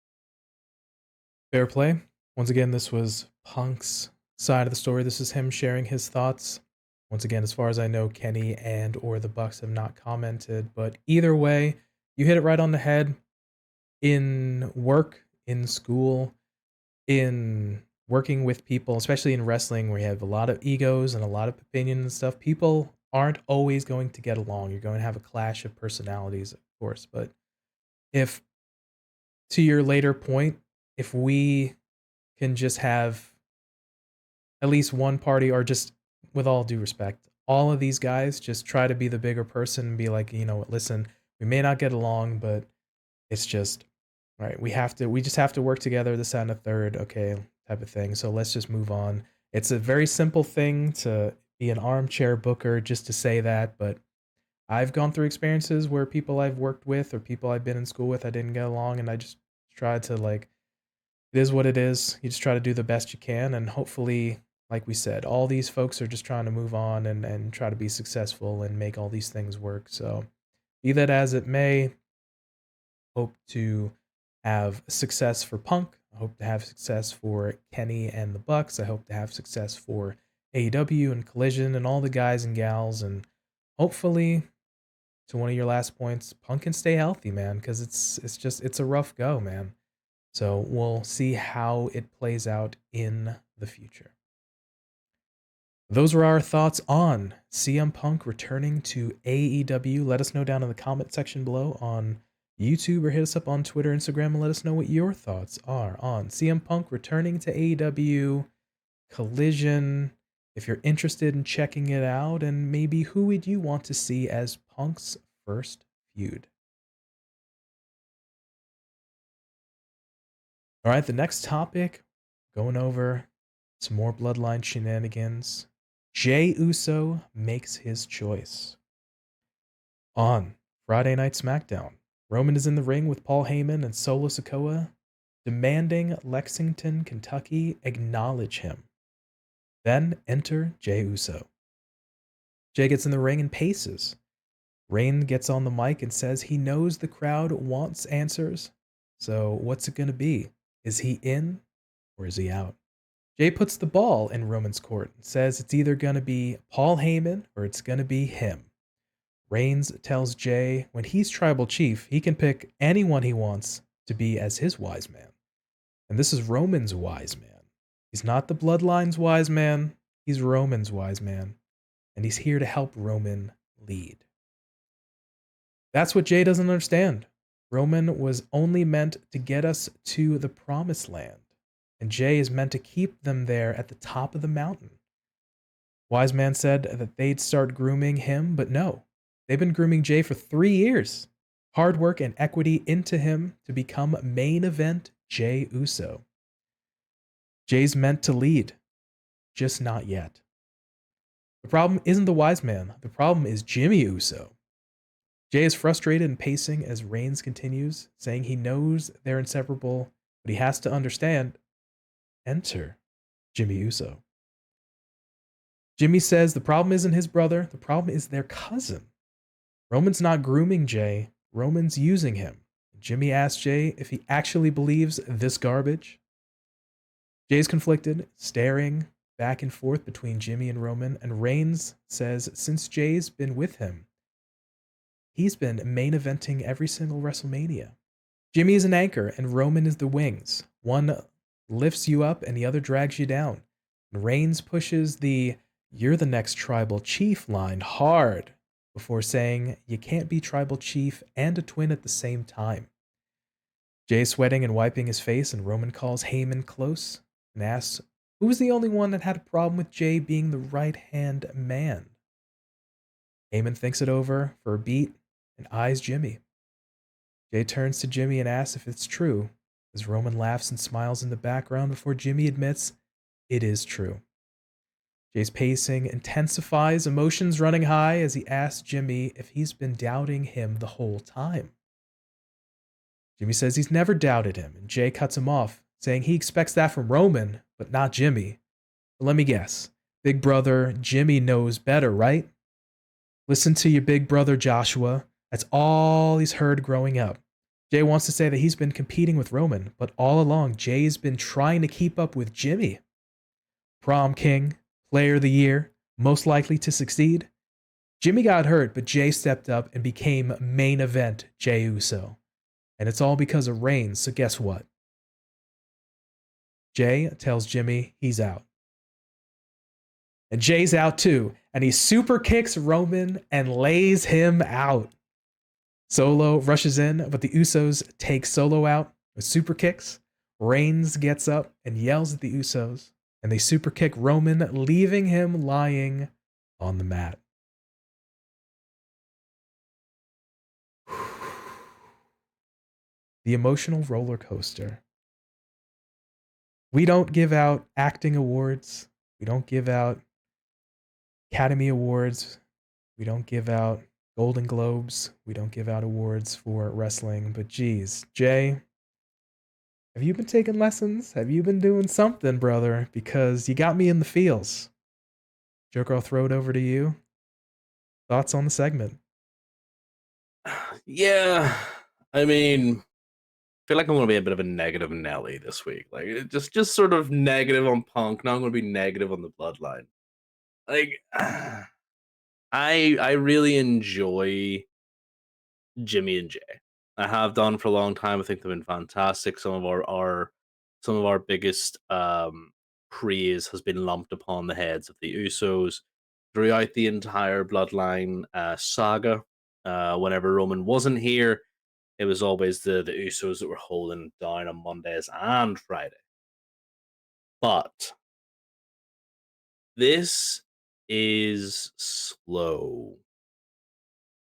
Fair play. Once again, this was Punk's side of the story. This is him sharing his thoughts. Once again, as far as I know, Kenny and or the Bucks have not commented, but either way, you hit it right on the head. In work, in school, in working with people, especially in wrestling where you have a lot of egos and a lot of opinions and stuff, people aren't always going to get along. You're going to have a clash of personalities, of course, but if, to your later point, if we can just have at least one party, or just, with all due respect, all of these guys just try to be the bigger person and be like, listen, we may not get along, but it's just right. We just have to work together, this, and a third, okay, type of thing. So let's just move on. It's a very simple thing to be an armchair booker just to say that, but I've gone through experiences where people I've worked with or people I've been in school with, I didn't get along, and I just tried to, like, it is what it is. You just try to do the best you can, and hopefully, like we said, all these folks are just trying to move on and try to be successful and make all these things work. So, be that as it may, hope to have success for Punk. I hope to have success for Kenny and the Bucks. I hope to have success for AEW and Collision and all the guys and gals, and hopefully to one of your last points, Punk can stay healthy, man, because it's a rough go, man. So we'll see how it plays out in the future. Those were our thoughts on CM Punk returning to AEW. Let us know down in the comment section below on YouTube or hit us up on Twitter, Instagram, and let us know what your thoughts are on CM Punk returning to AEW, Collision, if you're interested in checking it out, and maybe who would you want to see as Punk's first feud. All right, the next topic, going over some more Bloodline shenanigans. Jey Uso makes his choice. On Friday Night SmackDown, Roman is in the ring with Paul Heyman and Solo Sikoa, demanding Lexington, Kentucky acknowledge him. Then enter Jey Uso. Jey gets in the ring and paces. Rain gets on the mic and says he knows the crowd wants answers. So what's it going to be? Is he in or is he out? Jey puts the ball in Roman's court and says it's either going to be Paul Heyman or it's going to be him. Reigns tells Jey when he's tribal chief, he can pick anyone he wants to be as his wise man. And this is Roman's wise man. He's not the Bloodline's wise man, he's Roman's wise man. And he's here to help Roman lead. That's what Jey doesn't understand. Roman was only meant to get us to the promised land, and Jey is meant to keep them there at the top of the mountain. Wise Man said that they'd start grooming him, but no. They've been grooming Jey for 3 years. Hard work and equity into him to become main event Jey Uso. Jey's meant to lead, just not yet. The problem isn't the wise man. The problem is Jimmy Uso. Jey is frustrated and pacing as Reigns continues, saying he knows they're inseparable, but he has to understand. Enter Jimmy Uso. Jimmy says the problem isn't his brother, the problem is their cousin. Roman's not grooming Jey, Roman's using him. Jimmy asks Jey if he actually believes this garbage. Jey's conflicted, staring back and forth between Jimmy and Roman, and Reigns says since Jey's been with him, he's been main eventing every single WrestleMania. Jimmy is an anchor and Roman is the wings. One lifts you up and the other drags you down. And Reigns pushes the "you're the next tribal chief" line hard before saying you can't be tribal chief and a twin at the same time. Jey's sweating and wiping his face, and Roman calls Heyman close and asks who was the only one that had a problem with Jey being the right-hand man. Heyman thinks it over for a beat and eyes Jimmy. Jey turns to Jimmy and asks if it's true, as Roman laughs and smiles in the background before Jimmy admits it is true. Jey's pacing intensifies, emotions running high as he asks Jimmy if he's been doubting him the whole time. Jimmy says he's never doubted him, and Jey cuts him off, saying he expects that from Roman, but not Jimmy. But let me guess, big brother Jimmy knows better, right? Listen to your big brother Joshua. That's all he's heard growing up. Jey wants to say that he's been competing with Roman, but all along Jey's been trying to keep up with Jimmy. Prom king, player of the year, most likely to succeed. Jimmy got hurt, but Jey stepped up and became main event Jey Uso. And it's all because of Reigns, so guess what? Jey tells Jimmy he's out. And Jey's out too, and he super kicks Roman and lays him out. Solo rushes in, but the Usos take Solo out with super kicks. Reigns gets up and yells at the Usos, and they super kick Roman, leaving him lying on the mat. The emotional roller coaster. We don't give out acting awards. We don't give out Academy Awards. We don't give out Golden Globes. We don't give out awards for wrestling. But geez, Jey, have you been taking lessons? Have you been doing something, brother? Because you got me in the feels. Joker, I'll throw it over to you. Thoughts on the segment? Yeah, I mean, I feel like I'm going to be a bit of a negative Nelly this week. Like, just sort of negative on Punk. Now I'm going to be negative on the Bloodline. Like, I really enjoy Jimmy and Jay. I have done for a long time. I think they've been fantastic. Some of our biggest praise has been lumped upon the heads of the Usos throughout the entire Bloodline saga. Whenever Roman wasn't here, it was always the Usos that were holding down on Mondays and Friday. But this is slow.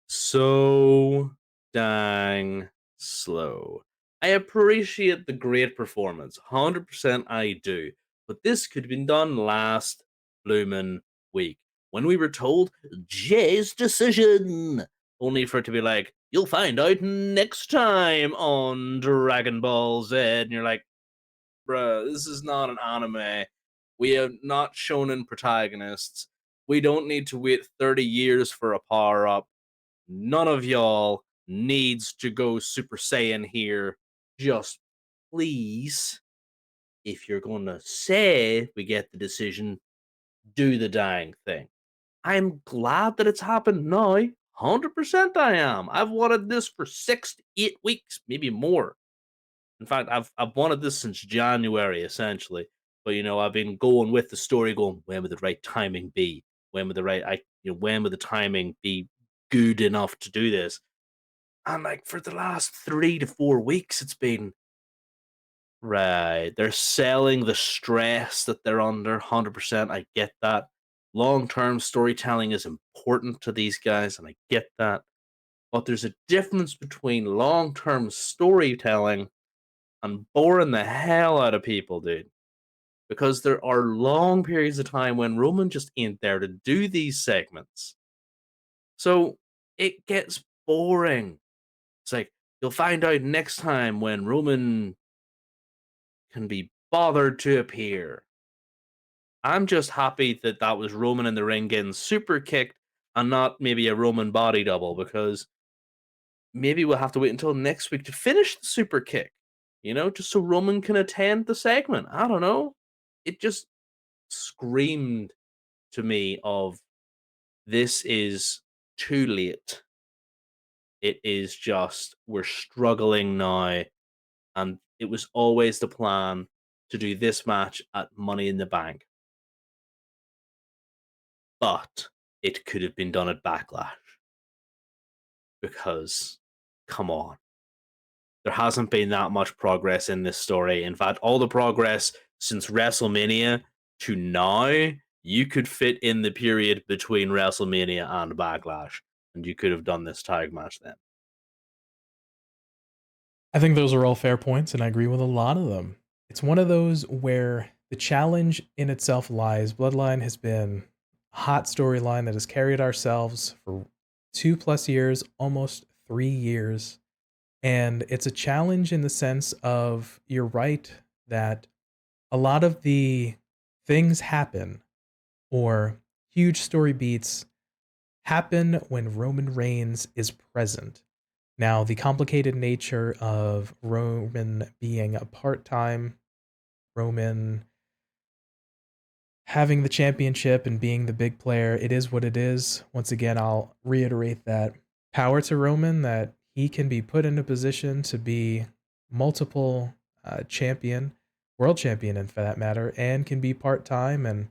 So dang slow. I appreciate the great performance. 100% I do. But this could have been done last bloomin' week when we were told Jay's decision. Only for it to be like, you'll find out next time on Dragon Ball Z. And you're like, bruh, this is not an anime. We have not shonen protagonists. We don't need to wait 30 years for a power up. None of y'all needs to go Super Saiyan here. Just please, if you're going to say we get the decision, do the dang thing. I'm glad that it's happened now. 100% I am. I've wanted this for 6 to 8 weeks, maybe more. In fact, I've wanted this since January, essentially. But I've been going with the story, going, when would the right timing be? When would the timing be good enough to do this? And like for the last 3 to 4 weeks, it's been right. They're selling the stress that they're under 100%. I get that. Long term storytelling is important to these guys, and I get that. But there's a difference between long term storytelling and boring the hell out of people, dude. Because there are long periods of time when Roman just ain't there to do these segments. So it gets boring. It's like, you'll find out next time when Roman can be bothered to appear. I'm just happy that that was Roman in the ring getting super kicked and not maybe a Roman body double, because maybe we'll have to wait until next week to finish the super kick, just so Roman can attend the segment. I don't know. It just screamed to me of, this is too late. It is just, we're struggling now. And it was always the plan to do this match at Money in the Bank. But it could have been done at Backlash. Because, come on. There hasn't been that much progress in this story. In fact, all the progress since WrestleMania to now, you could fit in the period between WrestleMania and Backlash. And you could have done this tag match then. I think those are all fair points, and I agree with a lot of them. It's one of those where the challenge in itself lies. Bloodline has been a hot storyline that has carried ourselves for 2+ years, almost 3 years. And it's a challenge in the sense of, you're right, that a lot of the things happen, or huge story beats happen, when Roman Reigns is present. Now, the complicated nature of Roman being a part-time Roman, having the championship and being the big player, it is what it is. Once again, I'll reiterate that power to Roman, that he can be put in a position to be multiple champion, world champion, and for that matter, and can be part-time. And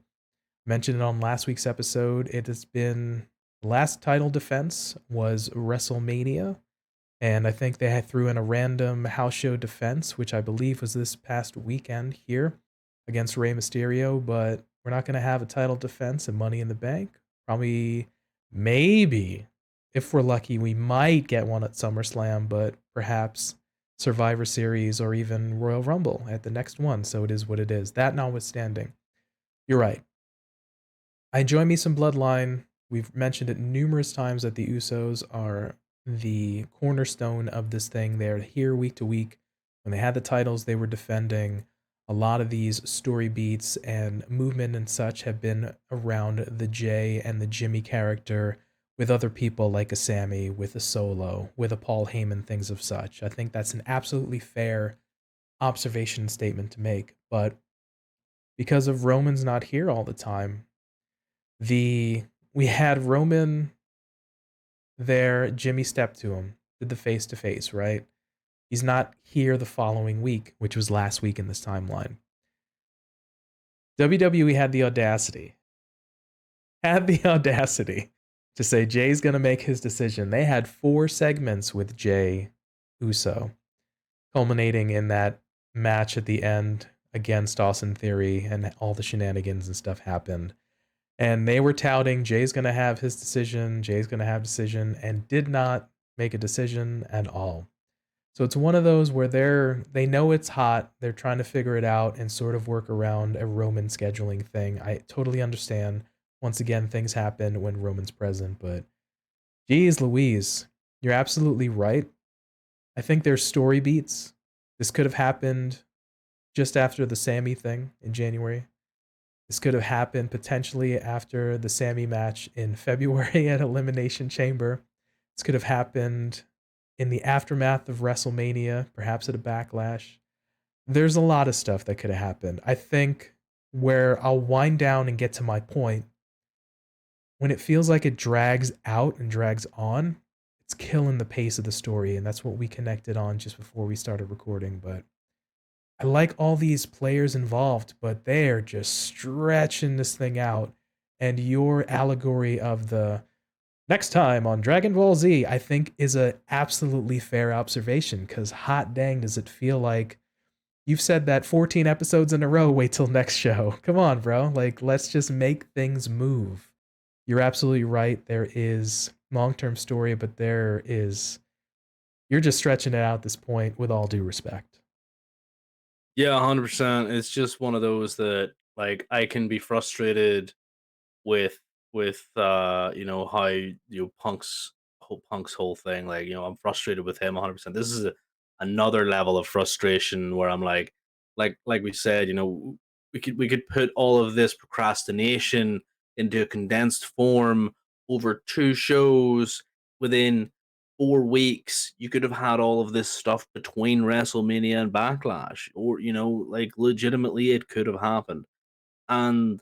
mentioned it on last week's episode, it has been, last title defense was WrestleMania. And I think they had threw in a random house show defense, which I believe was this past weekend here against Rey Mysterio. But we're not going to have a title defense and Money in the Bank. Probably, maybe, if we're lucky, we might get one at SummerSlam, but perhaps Survivor Series or even Royal Rumble at the next one. So it is what it is. That notwithstanding, you're right. I enjoy me some Bloodline. We've mentioned it numerous times that the Usos are the cornerstone of this thing. They're here week to week. When they had the titles, they were defending. A lot of these story beats and movement and such have been around the Jay and the Jimmy character, with other people like a Sammy, with a Solo, with a Paul Heyman, things of such. I think that's an absolutely fair observation statement to make. But because of Roman's not here all the time, we had Roman there, Jimmy stepped to him. did the face to face, right? He's not here the following week, which was last week in this timeline. WWE had the audacity to say Jay's going to make his decision. They had 4 segments with Jay Uso, culminating in that match at the end against Austin Theory, and all the shenanigans and stuff happened. And they were touting Jay's going to have his decision, Jay's going to have decision, and did not make a decision at all. So it's one of those where they know it's hot, they're trying to figure it out and sort of work around a Roman scheduling thing. I totally understand. Once again, things happen when Roman's present, but geez Louise, you're absolutely right. I think there's story beats. This could have happened just after the Sammy thing in January. This could have happened potentially after the Sammy match in February at Elimination Chamber. This could have happened in the aftermath of WrestleMania, perhaps at a Backlash. There's a lot of stuff that could have happened. I think where I'll wind down and get to my point, when it feels like it drags out and drags on, it's killing the pace of the story, and that's what we connected on just before we started recording. But I like all these players involved, but they're just stretching this thing out. And your allegory of the next time on Dragon Ball Z, I think is a absolutely fair observation, because hot dang does it feel like you've said that 14 episodes in a row, wait till next show. Come on, bro. Like, let's just make things move. You're absolutely right. There is long-term story, but you're just stretching it out at this point with all due respect. Yeah, 100%. It's just one of those that like I can be frustrated with how Punk's whole thing. Like, I'm frustrated with him 100%. This is another level of frustration where I'm like we said, we could put all of this procrastination into a condensed form over 2 shows within 4 weeks. You could have had all of this stuff between WrestleMania and Backlash, or like legitimately, it could have happened. And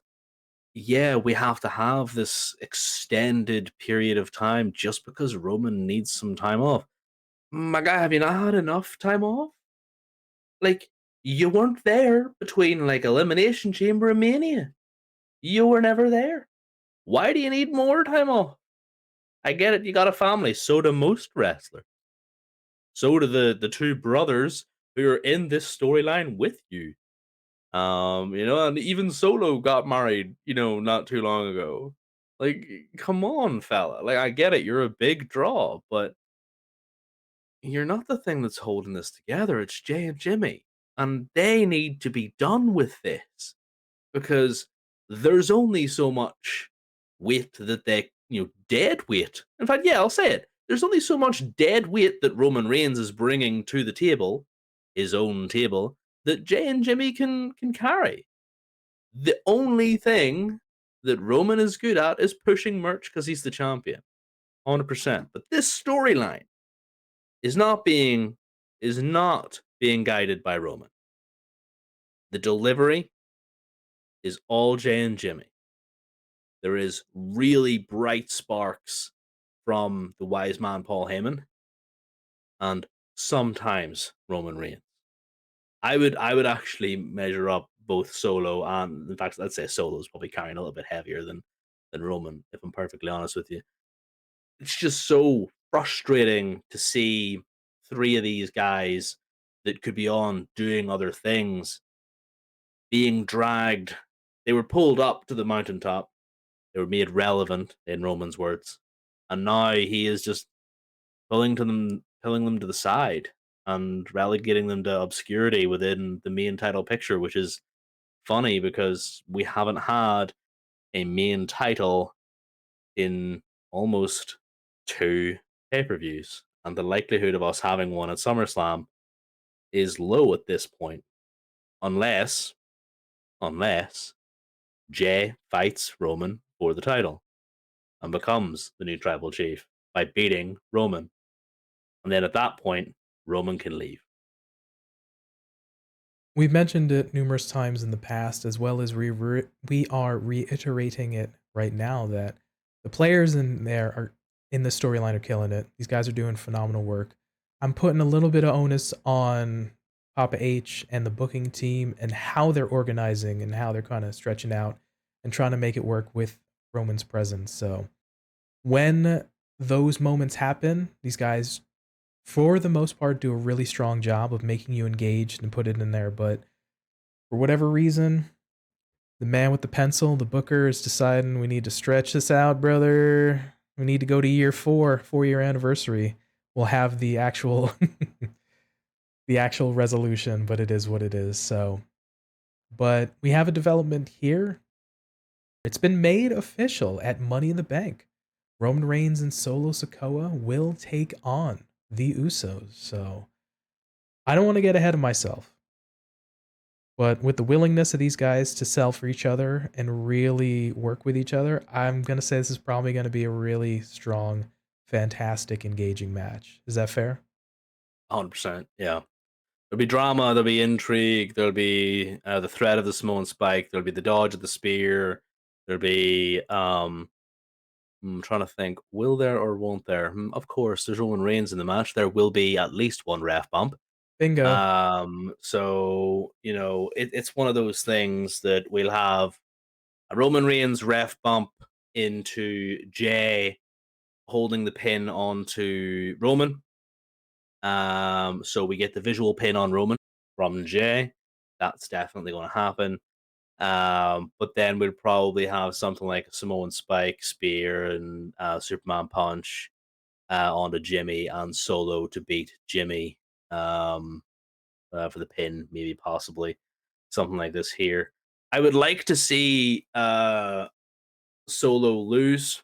yeah, we have to have this extended period of time just because Roman needs some time off. My guy, have you not had enough time off? Like, you weren't there between like Elimination Chamber and Mania. You were never there. Why do you need more time off? I get it, you got a family. So do most wrestlers. So do the 2 brothers who are in this storyline with you. And even Solo got married, not too long ago. Like, come on, fella. Like, I get it, you're a big draw, but you're not the thing that's holding this together. It's Jay and Jimmy. And they need to be done with this because there's only so much weight that dead weight. In fact, yeah, I'll say it. There's only so much dead weight that Roman Reigns is bringing to the table, his own table, that Jay and Jimmy can carry. The only thing that Roman is good at is pushing merch because he's the champion, 100%. But this storyline is not being guided by Roman. The delivery is all Jay and Jimmy. There is really bright sparks from the wise man Paul Heyman, and sometimes Roman Reigns. I would actually measure up both Solo and, in fact, I'd say Solo is probably carrying a little bit heavier than Roman, if I'm perfectly honest with you. It's just so frustrating to see 3 of these guys that could be on doing other things being dragged. They were pulled up to the mountaintop. They were made relevant, in Roman's words, and now he is just pulling them to the side and relegating them to obscurity within the main title picture, which is funny because we haven't had a main title in almost 2 pay-per-views, and the likelihood of us having one at SummerSlam is low at this point, unless Jay fights Roman for the title and becomes the new tribal chief by beating Roman. And then at that point, Roman can leave. We've mentioned it numerous times in the past, as well as we are reiterating it right now, that the players in there in this storyline are killing it. These guys are doing phenomenal work. I'm putting a little bit of onus on Papa H and the booking team and how they're organizing and how they're kind of stretching out and trying to make it work with Roman's presence. So when those moments happen, these guys, for the most part, do a really strong job of making you engaged and put it in there. But for whatever reason, the man with the pencil, the booker, is deciding we need to stretch this out, brother. We need to go to year 4-year anniversary. We'll have the actual the actual resolution, but it is what it is. So, but we have a development here. It's been made official at Money in the Bank. Roman Reigns and Solo Sikoa will take on the Usos. So, I don't want to get ahead of myself, but with the willingness of these guys to sell for each other and really work with each other, I'm going to say this is probably going to be a really strong, fantastic, engaging match. Is that fair? 100%. Yeah. There'll be drama, there'll be intrigue, there'll be the threat of the Samoan spike, there'll be the dodge of the spear, there'll be I'm trying to think, will there or won't there? Of course, there's Roman Reigns in the match. There will be at least one ref bump. Bingo. So it's one of those things that we'll have a Roman Reigns ref bump into Jay holding the pin onto Roman. So we get the visual pin on Roman from Jay. That's definitely going to happen. But then we'd probably have something like a Samoan Spike, Spear, and Superman Punch onto Jimmy and Solo to beat Jimmy for the pin, maybe possibly something like this here. I would like to see Solo lose,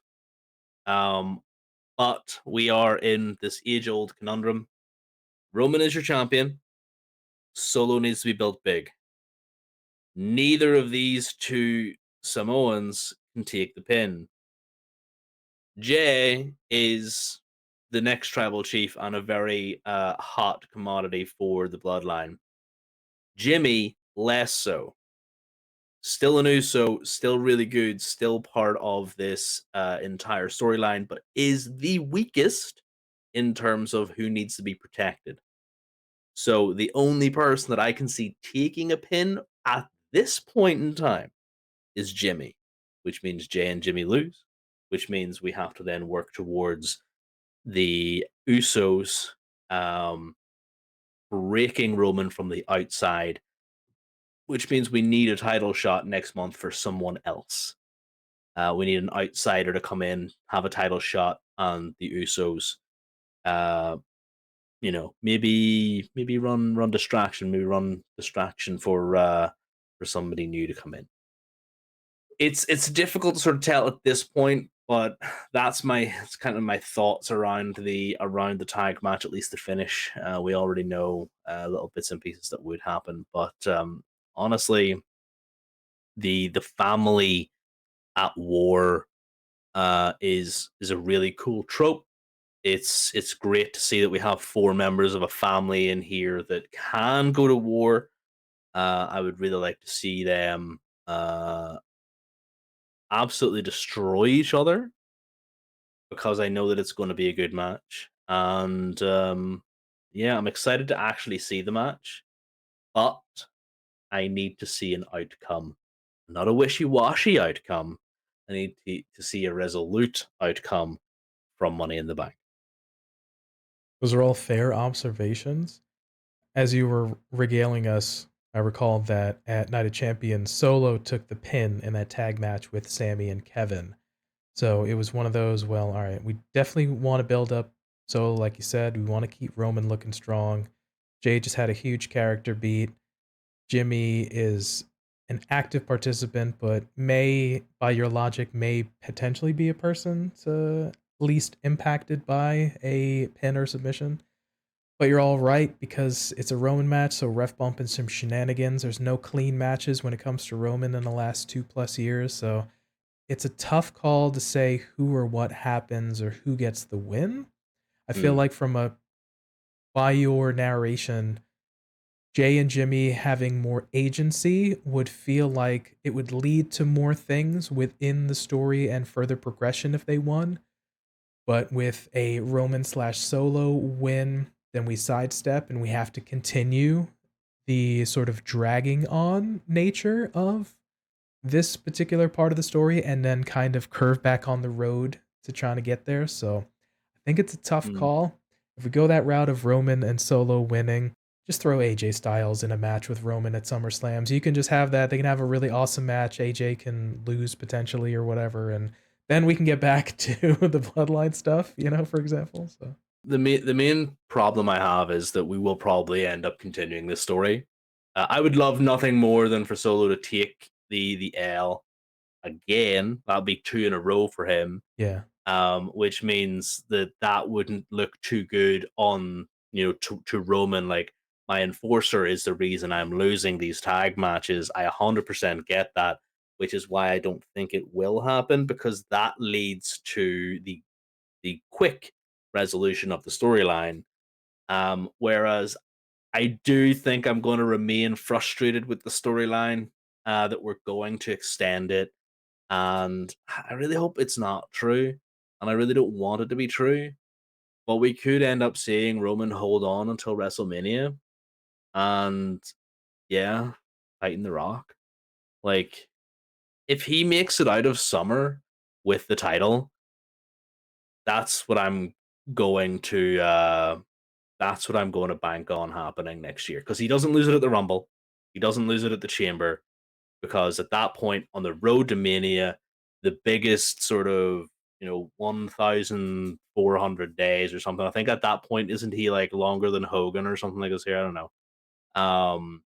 but we are in this age old conundrum. Roman is your champion. Solo needs to be built big. Neither of these two Samoans can take the pin. Jay is the next tribal chief and a very hot commodity for the bloodline. Jimmy, less so. Still an Uso, still really good, still part of this entire storyline, but is the weakest in terms of who needs to be protected. So the only person that I can see taking a pin at this point in time is Jimmy, which means Jay and Jimmy lose, which means we have to then work towards the Usos breaking Roman from the outside, which means we need a title shot next month for someone else. We need an outsider to come in, have a title shot, and the Usos, maybe run distraction for somebody new to come in. It's difficult to sort of tell at this point, but it's kind of my thoughts around the tag match, at least the finish. We already know little bits and pieces that would happen, but honestly, the family at war is a really cool trope. It's great to see that we have 4 members of a family in here that can go to war. I would really like to see them absolutely destroy each other because I know that it's going to be a good match. And yeah, I'm excited to actually see the match, but I need to see an outcome, not a wishy washy outcome. I need to see a resolute outcome from Money in the Bank. Those are all fair observations. As you were regaling us, I recall that at Night of Champions, Solo took the pin in that tag match with Sammy and Kevin. So it was one of those, well, all right, we definitely want to build up Solo, like you said. We want to keep Roman looking strong. Jay just had a huge character beat. Jimmy is an active participant, but may, by your logic, may potentially be a person to least impacted by a pin or submission. But you're all right because it's a Roman match, so ref bump and some shenanigans. There's no clean matches when it comes to Roman in the last 2+ years, so it's a tough call to say who or what happens or who gets the win. I feel Mm. like by your narration, Jay and Jimmy having more agency would feel like it would lead to more things within the story and further progression if they won. But with a Roman slash Solo win, then we sidestep and we have to continue the sort of dragging on nature of this particular part of the story and then kind of curve back on the road to trying to get there. So I think it's a tough Mm. call. If we go that route of Roman and Solo winning, just throw AJ Styles in a match with Roman at SummerSlam. So you can just have that. They can have a really awesome match. AJ can lose potentially or whatever. And then we can get back to the bloodline stuff, for example. So The main problem I have is that we will probably end up continuing this story. I would love nothing more than for Solo to take the L again. That'd be two in a row for him. yeah. Which means that wouldn't look too good on to Roman. Like, my enforcer is the reason I'm losing these tag matches. I 100% get that, which is why I don't think it will happen, because that leads to the quick resolution of the storyline. Whereas I do think I'm going to remain frustrated with the storyline, that we're going to extend it, and I really hope it's not true, and I really don't want it to be true. But we could end up seeing Roman hold on until WrestleMania, and yeah, fighting The Rock. Like, if he makes it out of summer with the title, that's what I'm going to. That's what I'm going to bank on happening next year, because he doesn't lose it at the Rumble, he doesn't lose it at the Chamber, because at that point on the road to Mania, the biggest sort of 1,400 days or something. I think at that point, isn't he like longer than Hogan or something like this here? I don't know. Um,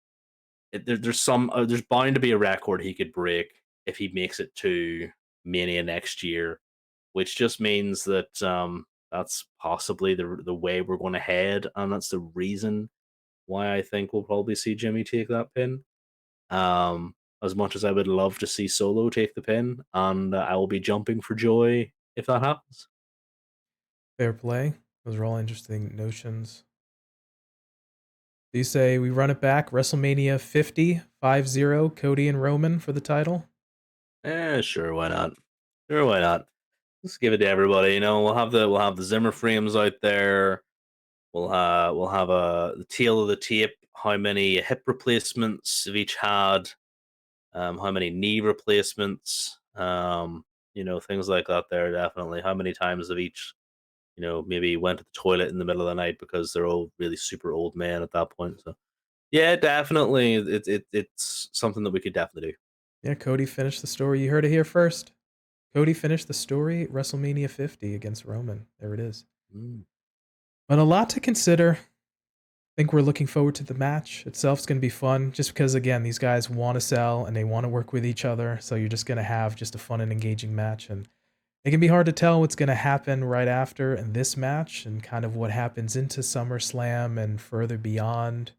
there's bound to be a record he could break if he makes it to Mania next year, which just means that that's possibly the way we're going to head, and that's the reason why I think we'll probably see Jimmy take that pin. As much as I would love to see Solo take the pin, and I will be jumping for joy if that happens. Fair play. Those are all interesting notions. Do you say we run it back? WrestleMania 50, 5-0, Cody and Roman for the title? Sure, why not? Sure, why not? Let's give it to everybody. We'll have the Zimmer frames out there. We'll have the tail of the tape. How many hip replacements have each had? How many knee replacements? Things like that. There definitely. How many times have each maybe went to the toilet in the middle of the night, because they're all really super old men at that point. So yeah, definitely, it's something that we could definitely do. Yeah, Cody finished the story. You heard it here first. Cody finished the story at WrestleMania 50 against Roman. There it is. Mm. But a lot to consider. I think we're looking forward to the match itself. It's going to be fun just because, again, these guys want to sell and they want to work with each other. So you're just going to have just a fun and engaging match. And it can be hard to tell what's going to happen right after in this match and kind of what happens into SummerSlam and further beyond.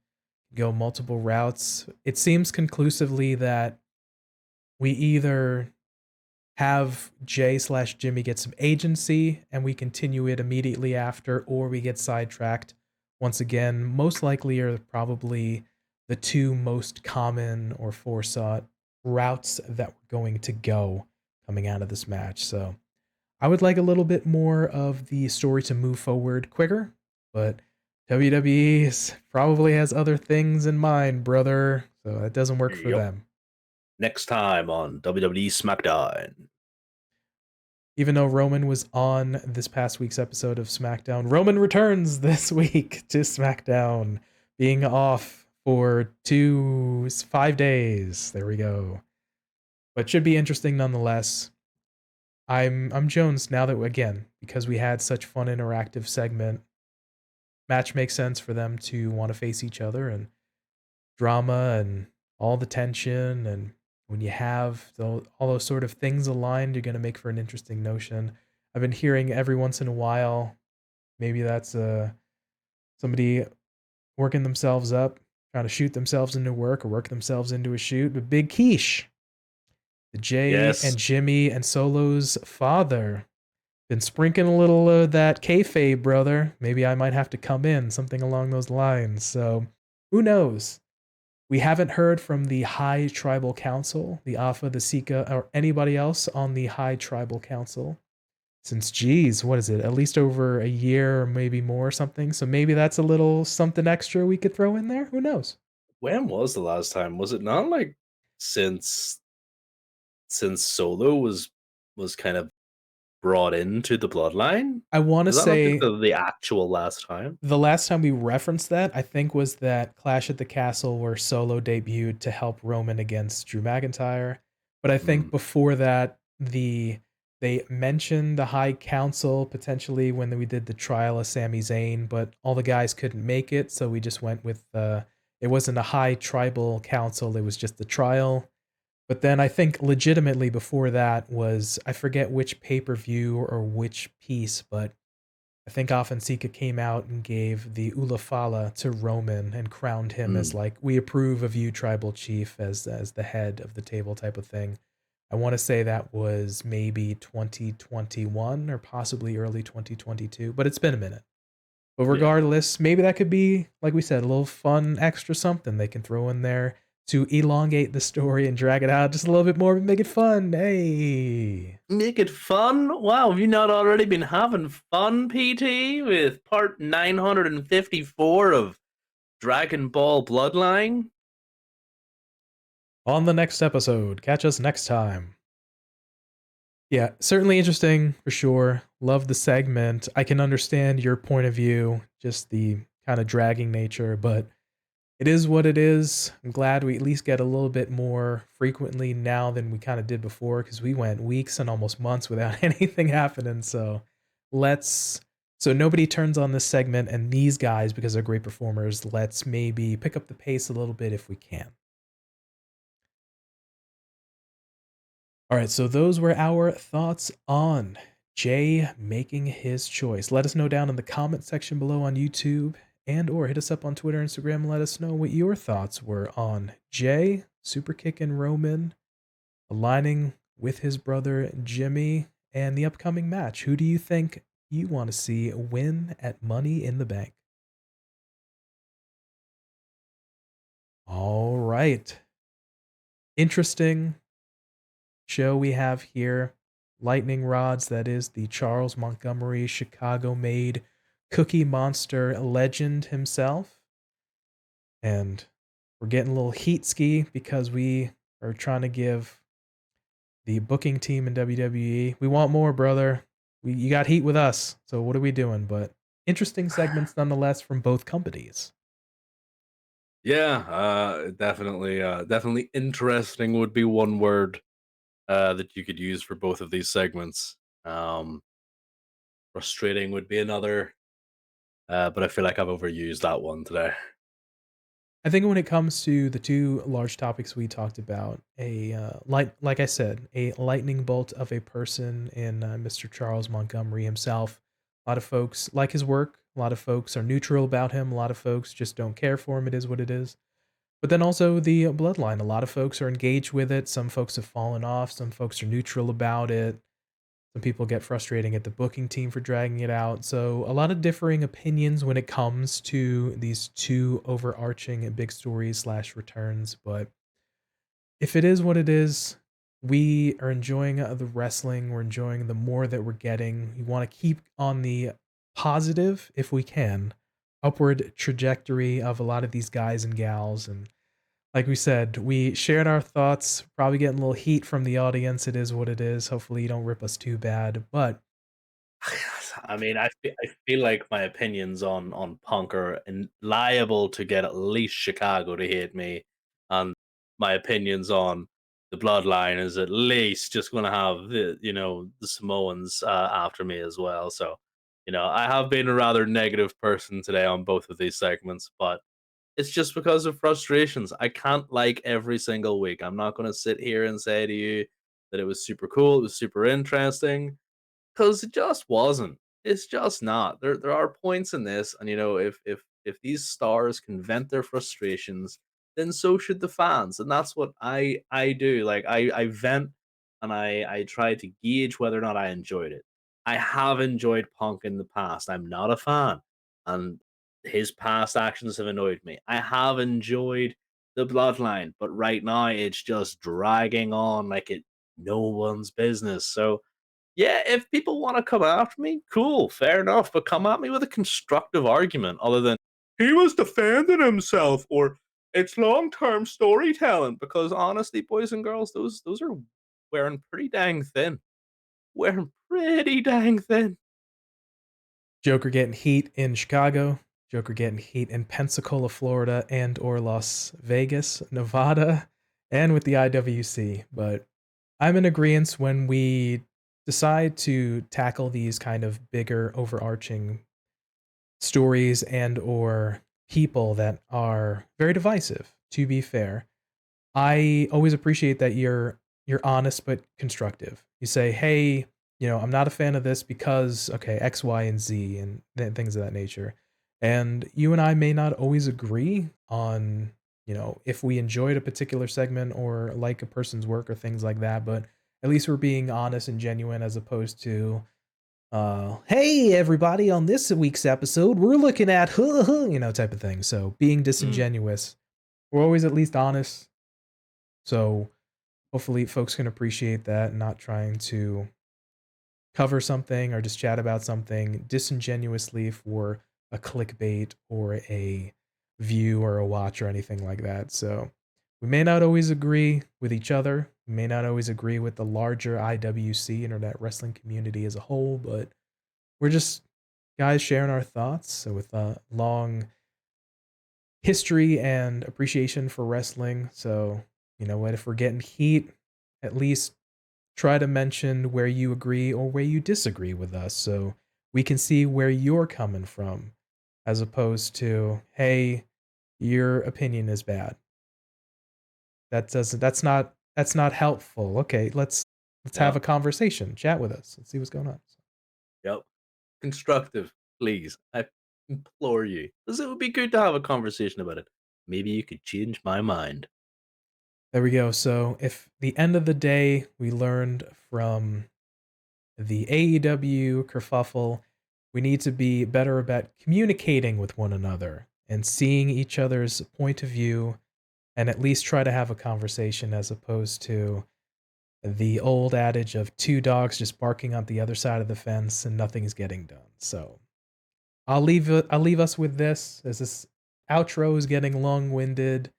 Go multiple routes. It seems conclusively that we either have Jay slash Jimmy get some agency and we continue it immediately after, or we get sidetracked once again. Most likely are probably the two most common or foresought routes that we're going to go coming out of this match. So I would like a little bit more of the story to move forward quicker, but WWE probably has other things in mind, brother. So it doesn't work for Yep. them. Next time on WWE SmackDown. Even though Roman was on this past week's episode of SmackDown, Roman returns this week to SmackDown, being off for 5 days. There we go. But should be interesting nonetheless. I'm Jones now that, again, because we had such fun interactive segment, match makes sense for them to want to face each other, and drama and all the tension, and when you have all those sort of things aligned, you're going to make for an interesting notion. I've been hearing every once in a while, maybe that's somebody working themselves up, trying to shoot themselves into work or work themselves into a shoot, but Big Quiche, the Jay Yes. and Jimmy and Solo's father, been sprinkling a little of that kayfabe, brother. Maybe I might have to come in, something along those lines. So who knows? We haven't heard from the High Tribal Council, the Alpha, the Sika, or anybody else on the High Tribal Council. Since geez, what is it? At least over a year or maybe more or something. So maybe that's a little something extra we could throw in there. Who knows? When was the last time? Was it not like since Solo was kind of brought into the bloodline? I want to Does that not be say the actual last time? the last time we referenced that, I think, was that Clash at the Castle where Solo debuted to help Roman against Drew McIntyre. But I think Mm, before that, they mentioned the High Council potentially when we did the trial of Sami Zayn, but all the guys couldn't make it, so we just went with it wasn't a High Tribal Council, it was just the trial. But then I think legitimately before that was I forget which pay-per-view or which piece, but I think Afonseca came out and gave the Ulafala to Roman and crowned him as mm. like, "We approve of you, tribal chief, as the head of the table," type of thing. I wanna say that was maybe 2021 or possibly early 2022, but it's been a minute. But Yeah. regardless, maybe that could be, like we said, a little fun extra something they can throw in there to elongate the story and drag it out just a little bit more and make it fun. Hey. Make it fun? Wow, have you not already been having fun, PT, with part 954 of Dragon Ball Bloodline? On the next episode, catch us next time. Yeah, certainly interesting for sure. Love the segment. I can understand your point of view, just the kind of dragging nature, but it is what it is. I'm glad we at least get a little bit more frequently now than we kind of did before because we went weeks and almost months without anything happening. So let's, so nobody turns on this segment and these guys, because they're great performers, let's maybe pick up the pace a little bit if we can. All right, so those were our thoughts on Jay making his choice. Let us know down in the comment section below on YouTube and or hit us up on Twitter, Instagram, and let us know what your thoughts were on Jay, Super and Roman, aligning with his brother Jimmy, and the upcoming match. Who do you think you want to see win at Money in the Bank? All right. Interesting show we have here. Lightning rods, that is the Charles Montgomery Chicago made Cookie Monster legend himself. And we're getting a little heat ski because we are trying to give the booking team in WWE. We want more, brother. You got heat with us. So what are we doing? But interesting segments nonetheless from both companies. Yeah, definitely interesting would be one word that you could use for both of these segments. Um, Frustrating would be another, but I feel like I've overused that one today. I think when it comes to the two large topics we talked about, like I said, a lightning bolt of a person in Mr. Charles Montgomery himself. A lot of folks like his work. A lot of folks are neutral about him. A lot of folks just don't care for him. It is what it is. But then also the bloodline. A lot of folks are engaged with it. Some folks have fallen off. Some folks are neutral about it. Some people get frustrating at the booking team for dragging it out. So, a lot of differing opinions when it comes to these two overarching and big stories slash returns. But if it is what it is, we are enjoying the wrestling. We're enjoying the more that we're getting. We want to keep on the positive, if we can, upward trajectory of a lot of these guys and gals. And like we said, we shared our thoughts, probably getting a little heat from the audience. It is what it is. Hopefully, you don't rip us too bad. But I mean, I feel like my opinions on Punk are liable to get at least Chicago to hate me, and my opinions on the Bloodline is at least just going to have the Samoans after me as well. So, I have been a rather negative person today on both of these segments, but it's just because of frustrations. I can't like every single week. I'm not going to sit here and say to you that it was super cool, it was super interesting 'cause it just wasn't. It's just not. There are points in this, and, if these stars can vent their frustrations, then so should the fans, and that's what I do. Like, I vent, and I try to gauge whether or not I enjoyed it. I have enjoyed Punk in the past. I'm not a fan, and his past actions have annoyed me. I have enjoyed the Bloodline, but right now it's just dragging on like it no one's business. So Yeah, if people want to come after me, cool, fair enough. But come at me with a constructive argument other than he was defending himself or it's long-term storytelling. Because honestly, boys and girls, those are wearing pretty dang thin. Wearing pretty dang thin. Joker getting heat in Chicago, Joker getting heat in Pensacola, Florida, and or Las Vegas, Nevada, and with the IWC. But I'm in agreement when we decide to tackle these kind of bigger overarching stories and or people that are very divisive, to be fair. I always appreciate that you're honest but constructive. You say, "Hey, I'm not a fan of this because okay, X, Y, and Z and things of that nature." And you and I may not always agree on, if we enjoyed a particular segment or like a person's work or things like that, but at least we're being honest and genuine as opposed to hey everybody, on this week's episode, we're looking at type of thing. So being Mm. disingenuous, we're always at least honest. So hopefully folks can appreciate that, not trying to cover something or just chat about something disingenuously for a clickbait or a view or a watch or anything like that. So we may not always agree with each other. We may not always agree with the larger IWC, Internet Wrestling community as a whole, but we're just guys sharing our thoughts. So with a long history and appreciation for wrestling. So, you know what, if we're getting heat, at least try to mention where you agree or where you disagree with us so we can see where you're coming from as opposed to, hey, your opinion is bad. That's not helpful. Okay, let's have Yep. a conversation. Chat with us. Let's see what's going on. Yep. Constructive, please. I implore you. Because it would be good to have a conversation about it. Maybe you could change my mind. There we go. So, if the end of the day we learned from the AEW kerfuffle, we need to be better about communicating with one another and seeing each other's point of view and at least try to have a conversation as opposed to the old adage of two dogs just barking on the other side of the fence and nothing's getting done. So, I'll leave us with this as this outro is getting long-winded.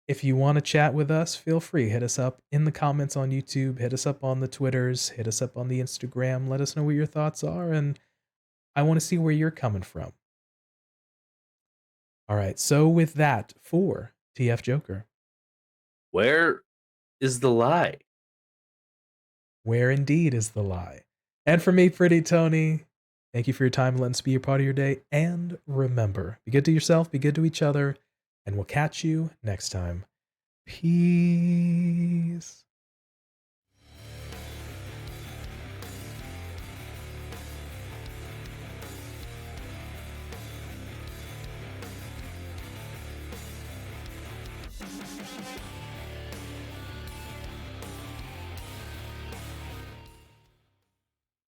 If you want to chat with us, feel free. Hit us up in the comments on YouTube, hit us up on the Twitters, hit us up on the Instagram. Let us know what your thoughts are, and I want to see where you're coming from. All right, so with that, for TF Joker, Where is the lie? where indeed is the lie? And for me, Pretty Tony, thank you for your time. Letting us be a part of your day. And remember, be good to yourself, be good to each other, and we'll catch you next time. Peace.